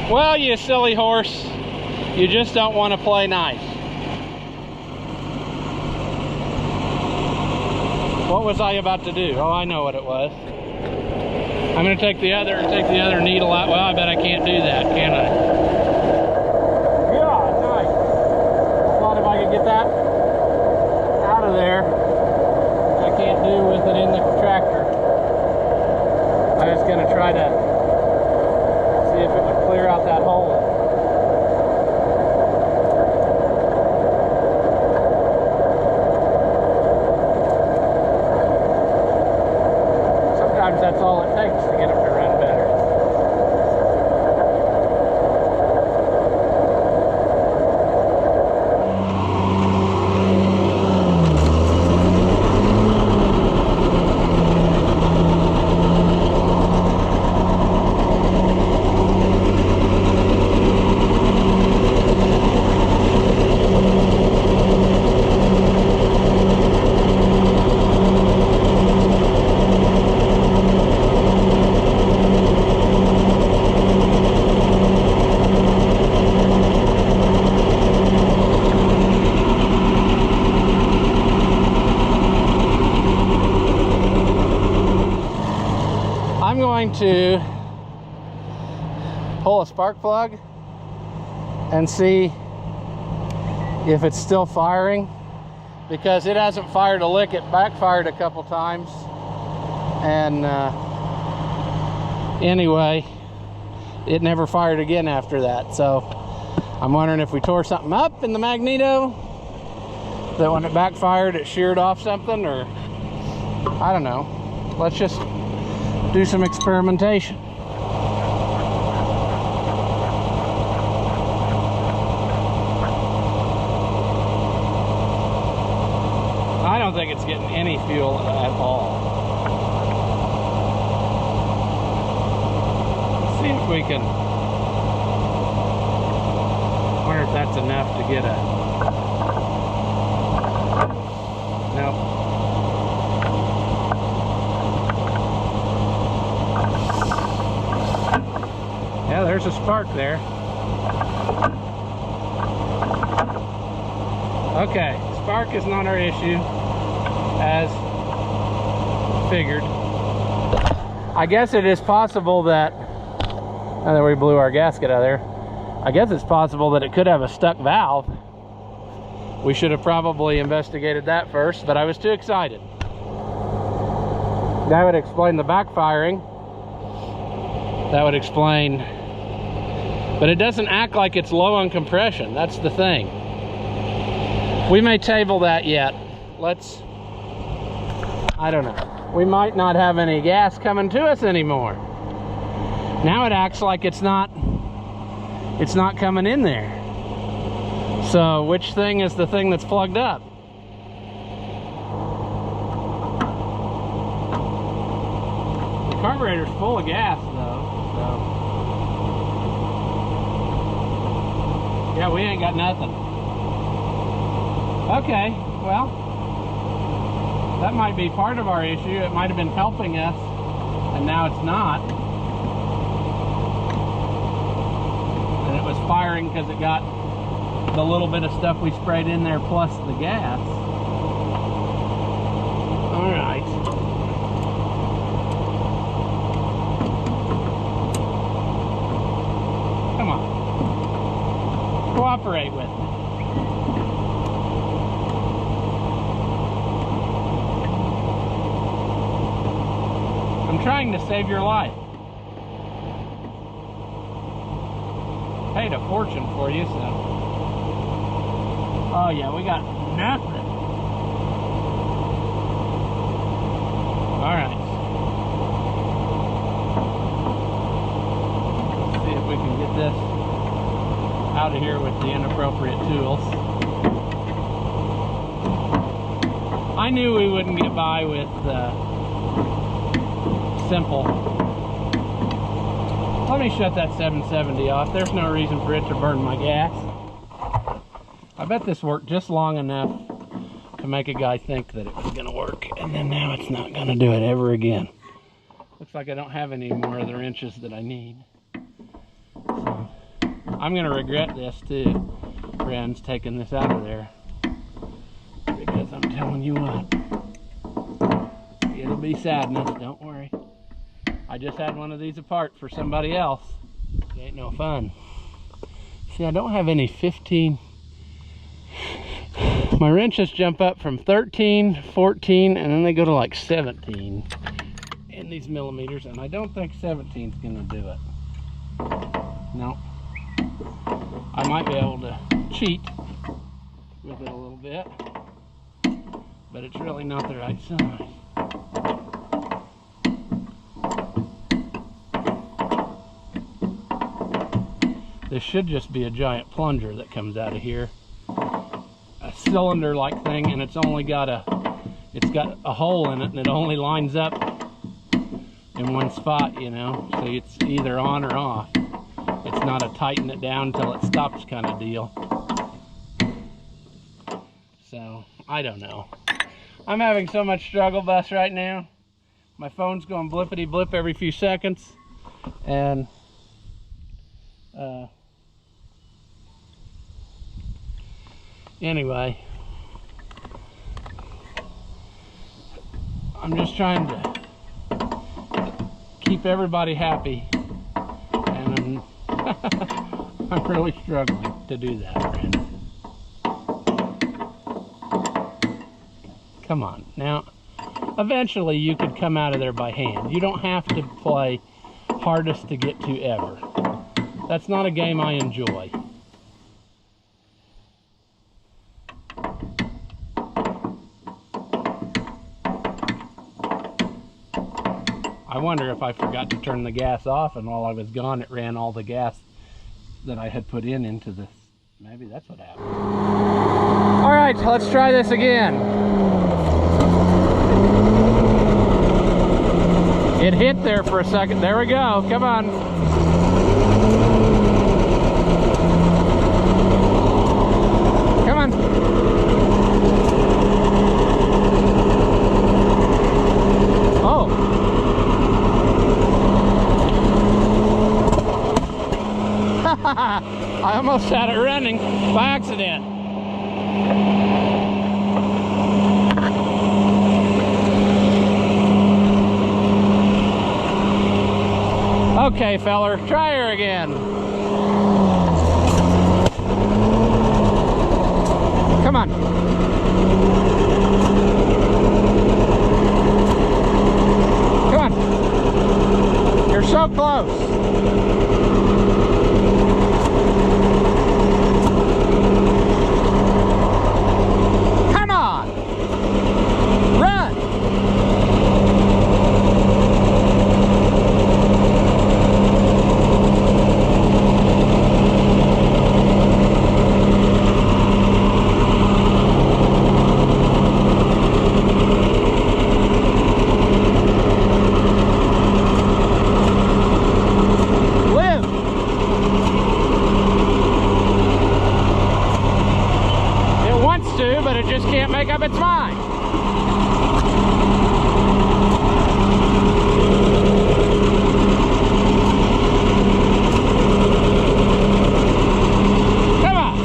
Well, you silly horse, you just don't want to play nice. What was I about to do? Oh, I know what it was. I'm going to take the other needle out. Well, I bet I can't do that, can I? Yeah, nice. I thought if I could get that out of there, I can't do with it in the tractor. I was going to try to see if it would clear out that hole. Sometimes that's all it takes to get them to run better. I'm going to pull a spark plug and see if it's still firing, because it hasn't fired a lick. It backfired a couple times, and anyway, it never fired again after that. So I'm wondering if we tore something up in the magneto, that when it backfired it sheared off something, or I don't know. Let's just do some experimentation. I don't think it's getting any fuel at all. Let's see if we can, I wonder if that's enough to get a, nope. there's a spark there. Okay, spark is not our issue, as figured. I guess it is possible that, and then we blew our gasket out of there. I guess it's possible that it could have a stuck valve. We should have probably investigated that first, but I was too excited. That would explain the backfiring. That would explain, but it doesn't act like it's low on compression. That's the thing. We may table that yet. I don't know. We might not have any gas coming to us anymore. Now it acts like it's not coming in there. So which thing is the thing that's plugged up? The carburetor's full of gas though, so yeah, we ain't got nothing. Okay, well, that might be part of our issue. It might have been helping us, and now it's not. And it was firing because it got the little bit of stuff we sprayed in there plus the gas. All right. Come on. Cooperate with me. I'm trying to save your life. Paid a fortune for you, so. Oh yeah, we got nothing. All right. Let's see if we can get this out of here with the inappropriate tools. I knew we wouldn't get by with simple. Let me shut that 770 off. There's no reason for it to burn my gas. I bet this worked just long enough to make a guy think that it was going to work, and then now it's not going to do it ever again. Looks like I don't have any more of the wrenches that I need. So I'm going to regret this too, friends, taking this out of there, because I'm telling you what, it'll be sadness, don't worry. I just had one of these apart for somebody else. It ain't no fun. See, I don't have any 15. My wrenches jump up from 13, 14, and then they go to like 17 in these millimeters, and I don't think 17 is going to do it. No. I might be able to cheat with it a little bit, but it's really not the right size. This should just be a giant plunger that comes out of here. A cylinder like thing, and it's got a hole in it, and it only lines up in one spot, you know, so it's either on or off. It's not a tighten it down until it stops kind of deal. So I don't know. I'm having so much struggle bus right now. My phone's going blippity blip every few seconds, and anyway, I'm just trying to keep everybody happy, and I'm really struggling to do that, friends. Come on, now, eventually you could come out of there by hand. You don't have to play hardest to get to ever. That's not a game I enjoy. I wonder if I forgot to turn the gas off, and while I was gone it ran all the gas that I had put into this. Maybe that's what happened. All right, let's try this again. It hit there for a second. There we go. Come on. Come on. Oh. I almost had it running by accident. Okay, feller, try her again. Come on. Come on. You're so close. Come on. Run. But it just can't make up its mind. Come on.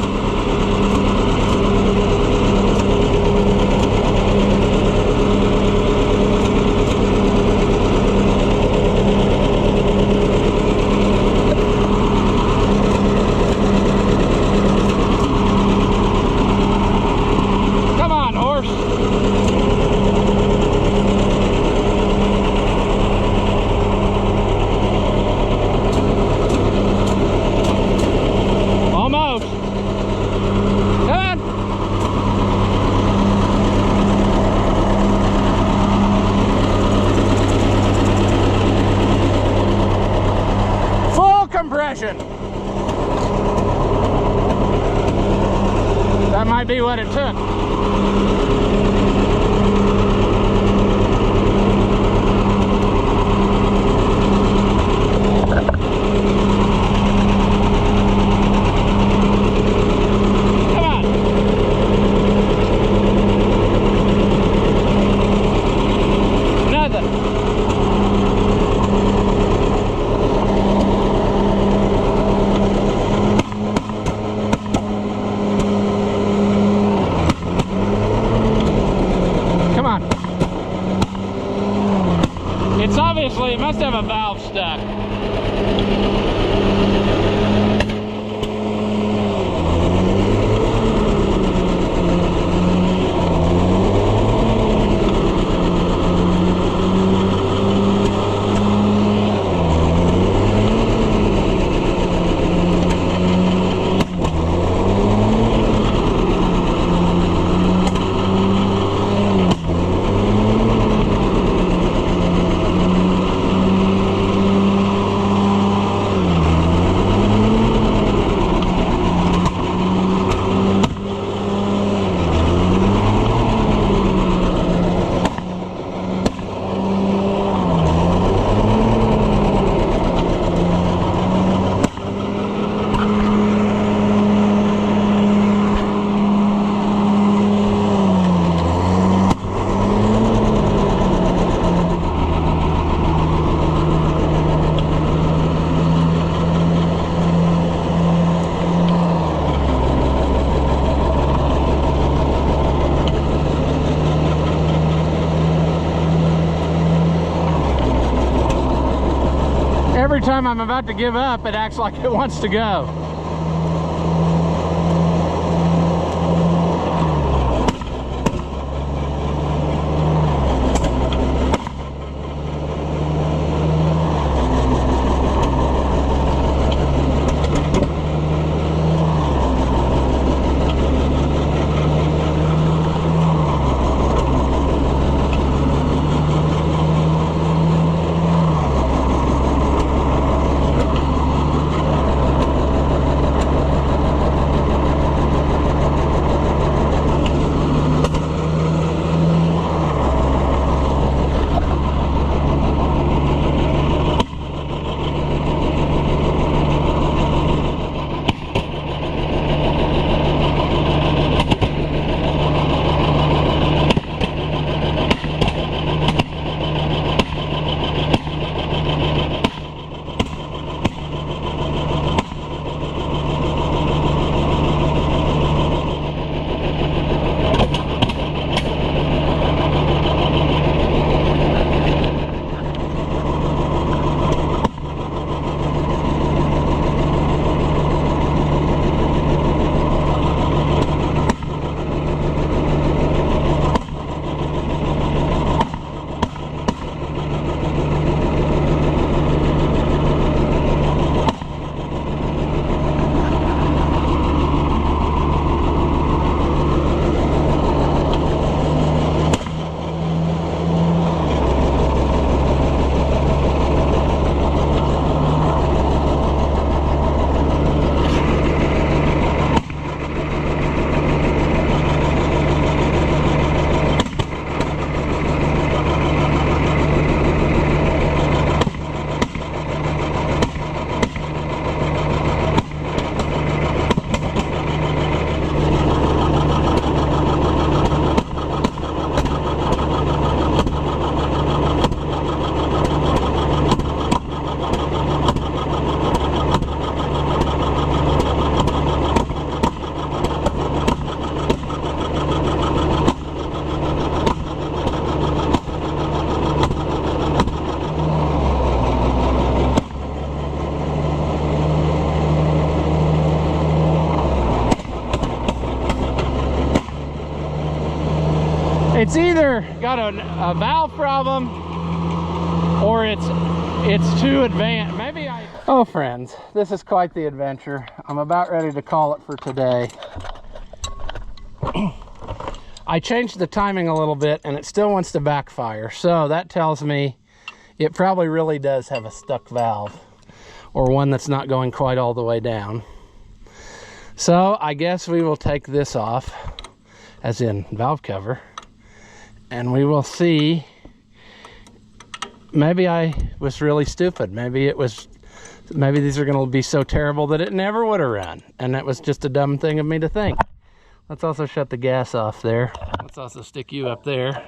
Compression. That might be what it took. Come on. Nothing. It's obviously, it must have a valve stuck. Every time I'm about to give up, it acts like it wants to go. It's either got a valve problem or it's too advanced. Maybe I... Oh friends, this is quite the adventure. I'm about ready to call it for today. I changed the timing a little bit and it still wants to backfire. So that tells me it probably really does have a stuck valve, or one that's not going quite all the way down. So I guess we will take this off, as in valve cover, and we will see. Maybe I was really stupid. Maybe these are going to be so terrible that it never would have run, and that was just a dumb thing of me to think. Let's also shut the gas off there. Let's also stick you up there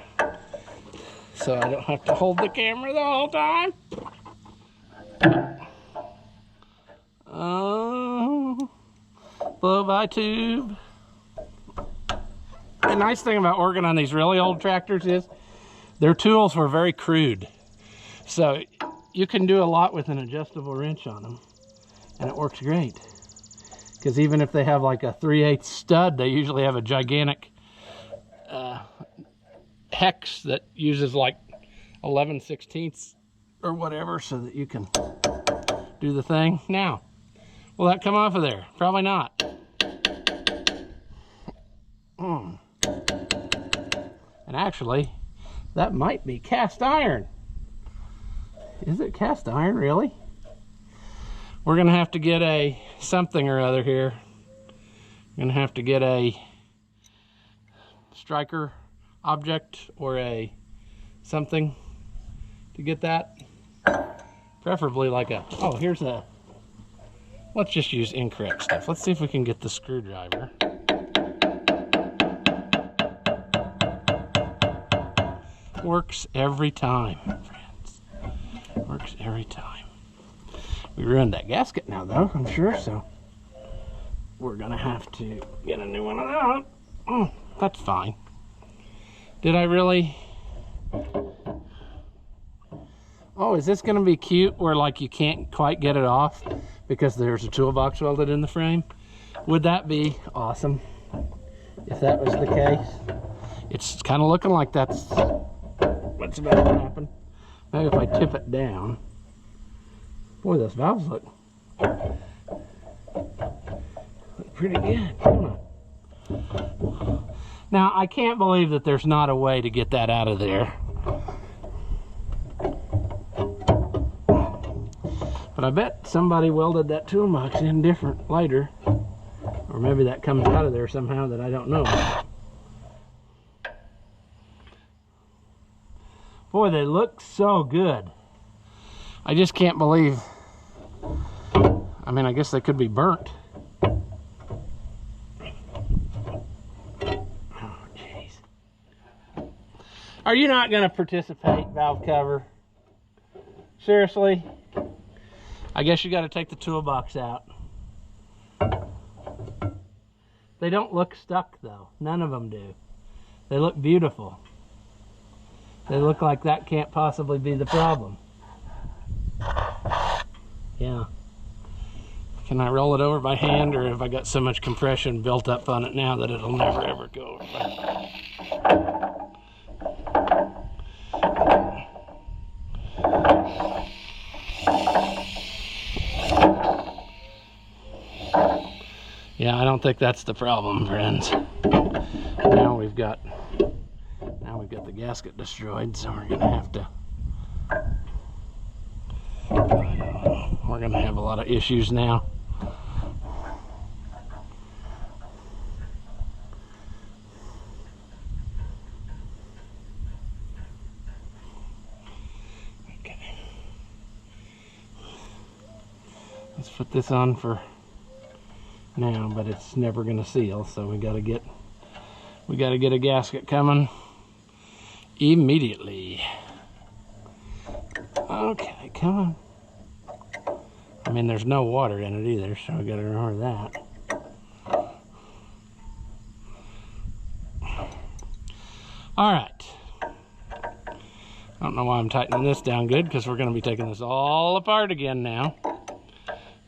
so I don't have to hold the camera the whole time. Oh, blow by tube. The nice thing about working on these really old tractors is their tools were very crude. So you can do a lot with an adjustable wrench on them, and it works great. Because even if they have like a 3/8 stud, they usually have a gigantic hex that uses like 11/16 or whatever, so that you can do the thing. Now, will that come off of there? Probably not. And actually, that might be cast iron. Is it cast iron, really? We're gonna have to get a something or other here. We're gonna have to get a striker object or a something to get that. Preferably like a, oh, here's a, let's just use incorrect stuff. Let's see if we can get the screwdriver. Works every time, friends. Works every time. We ruined that gasket now, though, I'm sure, so we're gonna have to get a new one of that. Oh, that's fine. Did I really? Oh, is this gonna be cute where like you can't quite get it off because there's a toolbox welded in the frame? Would that be awesome if that was the case? It's kind of looking like that's what's about to happen. Maybe if I tip it down. Boy, those valves look pretty good, don't they? Now, I can't believe that there's not a way to get that out of there. But I bet somebody welded that toolbox in different later. Or maybe that comes out of there somehow that I don't know. Boy, they look so good. I just can't believe. I mean, I guess they could be burnt. Oh, jeez. Are you not going to participate, valve cover? Seriously? I guess you got to take the toolbox out. They don't look stuck, though. None of them do. They look beautiful. They look like that can't possibly be the problem. Yeah. Can I roll it over by hand, or have I got so much compression built up on it now that it'll never ever go over? Yeah, I don't think that's the problem, friends. Now we've got the gasket destroyed, so we're gonna have to. We're gonna have a lot of issues now. Okay. Let's put this on for now, but it's never gonna seal, so we gotta get a gasket coming immediately. Okay, come on. I mean, there's no water in it either, so we gotta remember that. All right. I don't know why I'm tightening this down good, because we're gonna be taking this all apart again now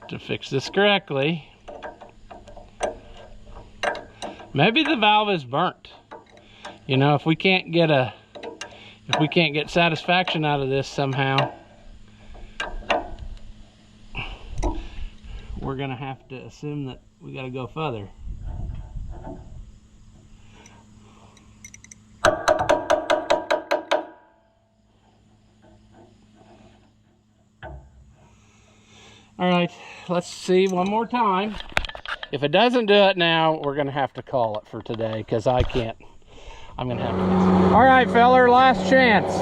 to fix this correctly. Maybe the valve is burnt. You know, if we can't get satisfaction out of this somehow, we're gonna have to assume that we gotta go further. All right, let's see one more time. If it doesn't do it now, we're gonna have to call it for today, because I can't. I'm gonna have to get some. All right, feller, last chance.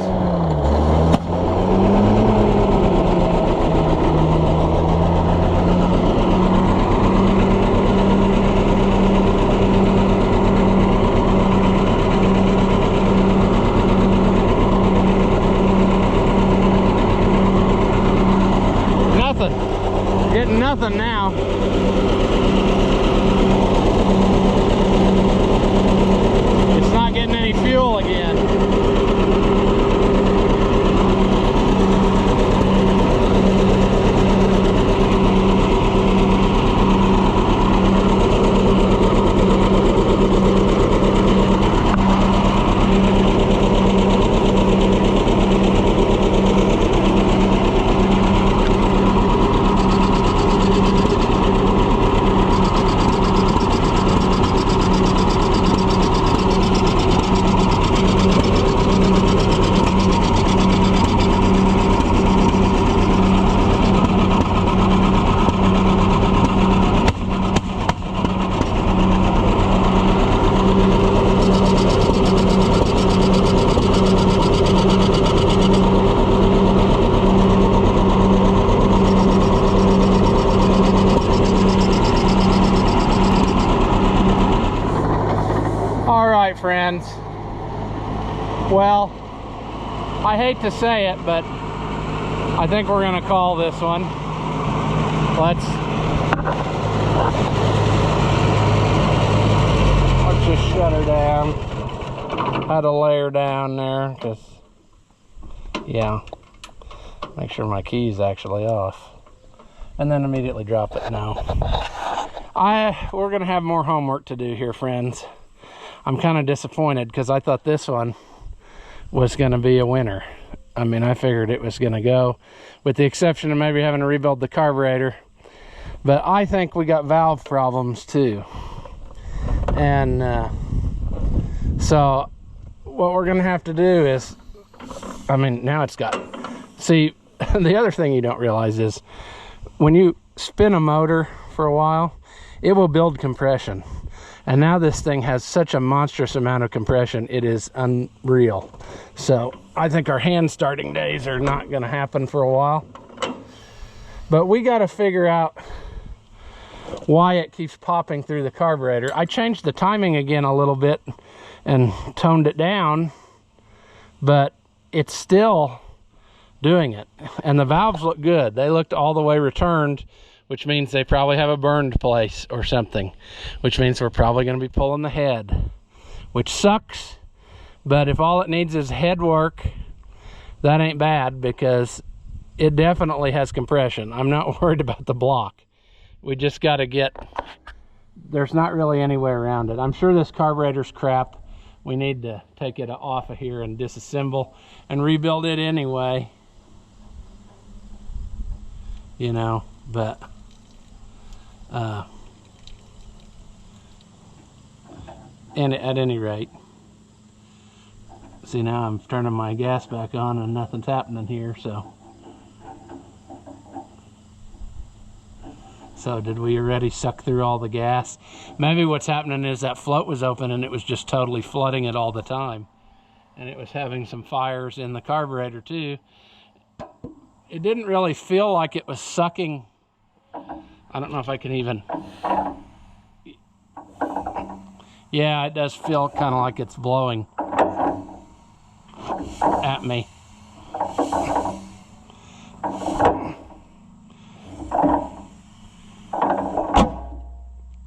Getting nothing now. It's not getting any fuel again. Friends, well, I hate to say it, but I think we're gonna call this one. Let's just shut her down. Had to lay her down there, because yeah, make sure my key's actually off, and then immediately drop it. Now we're gonna have more homework to do here, friends. I'm kind of disappointed, because I thought this one was going to be a winner. I mean, I figured it was going to go, with the exception of maybe having to rebuild the carburetor. But I think we got valve problems too. And so what we're going to have to do is, I mean, now it's got, see, the other thing you don't realize is when you spin a motor for a while, it will build compression. And now this thing has such a monstrous amount of compression, it is unreal. So I think our hand starting days are not gonna happen for a while. But we gotta figure out why it keeps popping through the carburetor. I changed the timing again a little bit and toned it down, but it's still doing it. And the valves look good. They looked all the way returned, which means they probably have a burned place or something, which means we're probably going to be pulling the head, which sucks. But if all it needs is head work, that ain't bad, because it definitely has compression. I'm not worried about the block. We just got to get, there's not really any way around it. I'm sure this carburetor's crap. We need to take it off of here and disassemble and rebuild it anyway, you know, but and at any rate, see, now I'm turning my gas back on and nothing's happening here. So did we already suck through all the gas? Maybe what's happening is that float was open and it was just totally flooding it all the time, and it was having some fires in the carburetor too. It didn't really feel like it was sucking. I don't know if I can even, yeah, it does feel kind of like it's blowing at me.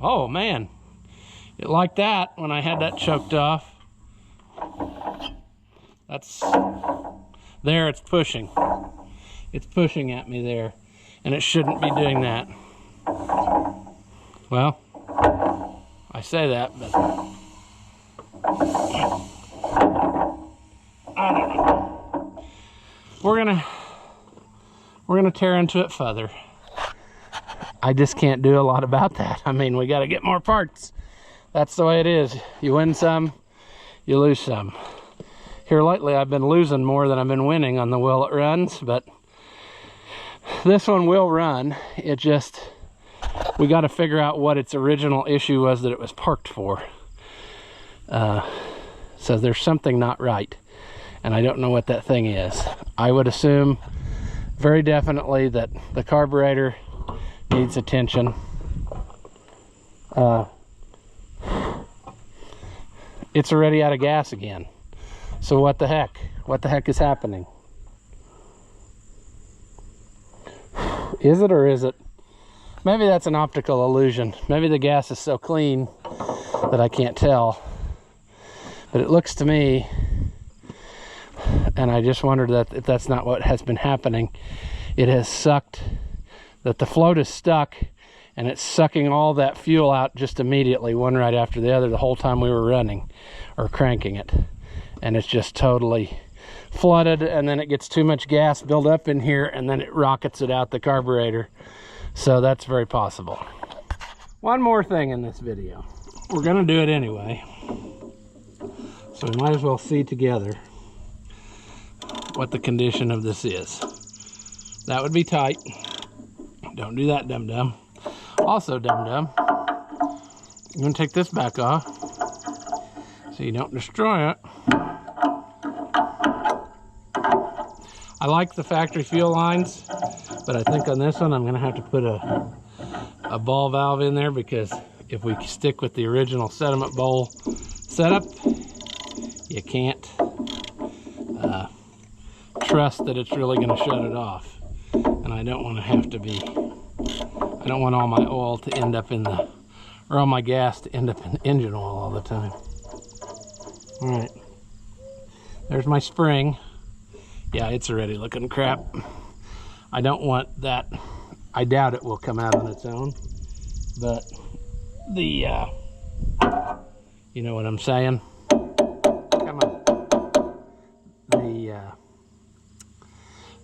Oh man, it liked that when I had that choked off. That's, there, it's pushing. It's pushing at me there, and it shouldn't be doing that. Well, I say that, but we're gonna tear into it further. I just can't do a lot about that. I mean, we got to get more parts. That's the way it is. You win some, you lose some. Here lately, I've been losing more than I've been winning on the wheel it runs, but this one will run. It just, we got to figure out what its original issue was that it was parked for. So there's something not right, and I don't know what that thing is. I would assume very definitely that the carburetor needs attention. It's already out of gas again. So what the heck? What the heck is happening? Is it or is it? Maybe that's an optical illusion. Maybe the gas is so clean that I can't tell. But it looks to me, and I just wondered that if that's not what has been happening, it has sucked, that the float is stuck and it's sucking all that fuel out just immediately, one right after the other, the whole time we were running or cranking it. And it's just totally flooded, and then it gets too much gas built up in here, and then it rockets it out the carburetor. So that's very possible. One more thing in this video. We're gonna do it anyway, so we might as well see together what the condition of this is. That would be tight. Don't do that, dum-dum. Also, dum-dum, I'm gonna take this back off so you don't destroy it. I like the factory fuel lines, but I think on this one I'm gonna have to put a ball valve in there, because if we stick with the original sediment bowl setup, you can't trust that it's really gonna shut it off. And I don't want to have to be, I don't want all my oil to end up in the, or all my gas to end up in the engine oil all the time. All right, there's my spring. Yeah, it's already looking crap. I don't want that. I doubt it will come out on its own, but the, you know what I'm saying? Come on. The,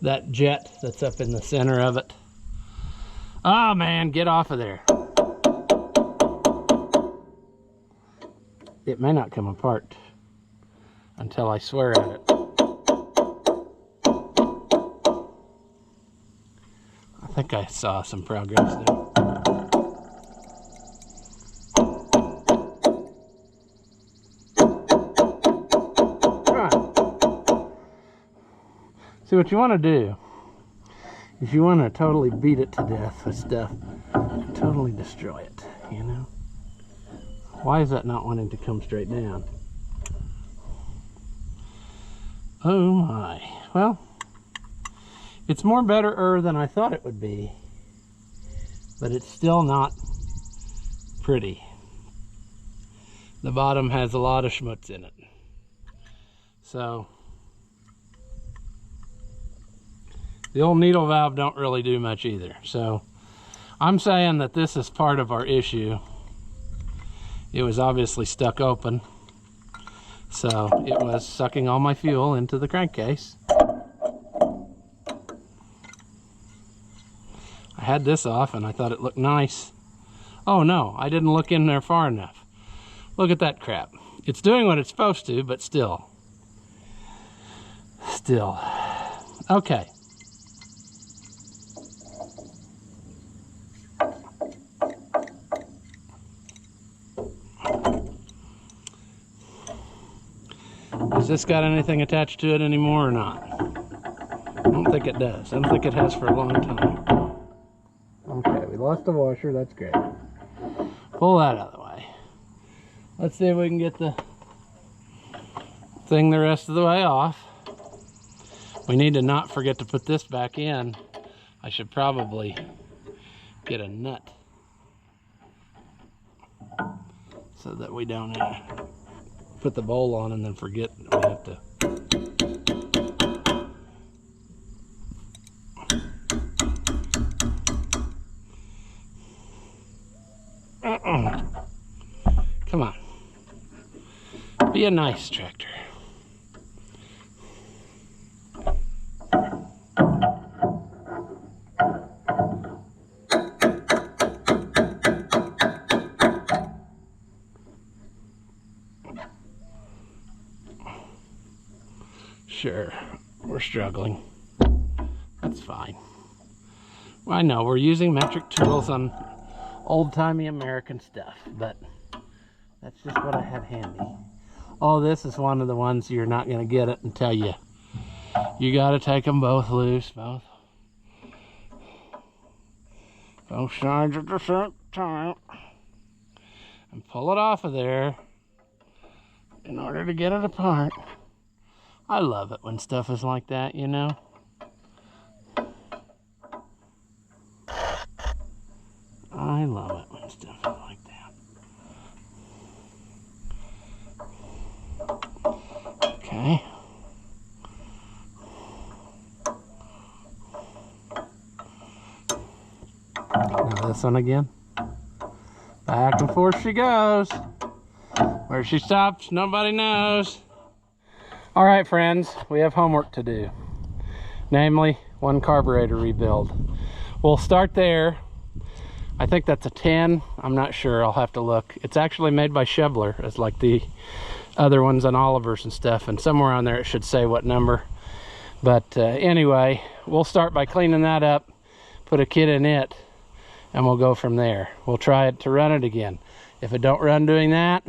that jet that's up in the center of it. Oh man, get off of there. It may not come apart until I swear at it. I think I saw some progress there. See, what you want to do is you want to totally beat it to death with stuff and totally destroy it, you know? Why is that not wanting to come straight down? Oh my. Well, it's more better than I thought it would be, but it's still not pretty. The bottom has a lot of schmutz in it. So the old needle valve don't really do much either. So I'm saying that this is part of our issue. It was obviously stuck open, so it was sucking all my fuel into the crankcase. I had this off and I thought it looked nice. Oh no, I didn't look in there far enough. Look at that crap. It's doing what it's supposed to, but still. Okay. Has this got anything attached to it anymore or not? I don't think it does. I don't think it has for a long time. Okay, we lost the washer. That's great. Pull that out of the way. Let's see if we can get the thing the rest of the way off. We need to not forget to put this back in. I should probably get a nut so that we don't put the bowl on and then forget we have to. Come on. Be a nice tractor. Sure, we're struggling. That's fine. Well, I know we're using metric tools on old-timey American stuff, but that's just what I have handy. Oh, this is one of the ones you're not going to get it until you got to take them both loose, both sides at the same time, and pull it off of there in order to get it apart. I love it when stuff is like that, you know. I love it when stuff is like that. Okay. Now this one again. Back and forth she goes. Where she stops, nobody knows. All right, friends, we have homework to do. Namely, one carburetor rebuild. We'll start there. I think that's a 10. I'm not sure. I'll have to look. It's actually made by Shebler. It's like the other ones on Oliver's and stuff. And somewhere on there it should say what number. But anyway, we'll start by cleaning that up, put a kit in it, and we'll go from there. We'll try it to run it again. If it don't run doing that,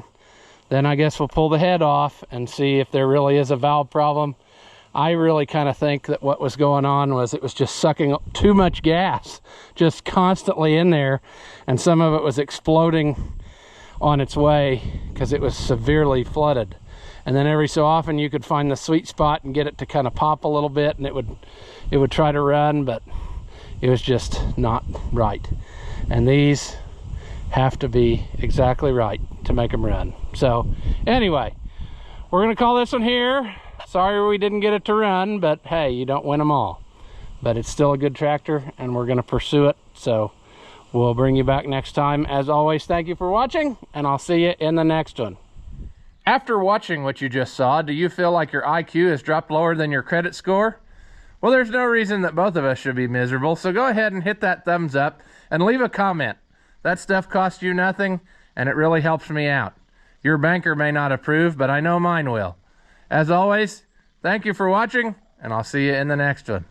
then I guess we'll pull the head off and see if there really is a valve problem. I really kind of think that what was going on was it was just sucking too much gas, just constantly in there, and some of it was exploding on its way because it was severely flooded. And then every so often you could find the sweet spot and get it to kind of pop a little bit, and it would try to run, but it was just not right. And these have to be exactly right to make them run. So anyway, we're gonna call this one here. Sorry we didn't get it to run, but hey, you don't win them all. But it's still a good tractor, and we're gonna pursue it. So we'll bring you back next time. As always, thank you for watching, and I'll see you in the next one. After watching what you just saw, do you feel like your IQ has dropped lower than your credit score? Well, there's no reason that both of us should be miserable, so go ahead and hit that thumbs up and leave a comment. That stuff costs you nothing, and it really helps me out. Your banker may not approve, but I know mine will. As always, thank you for watching, and I'll see you in the next one.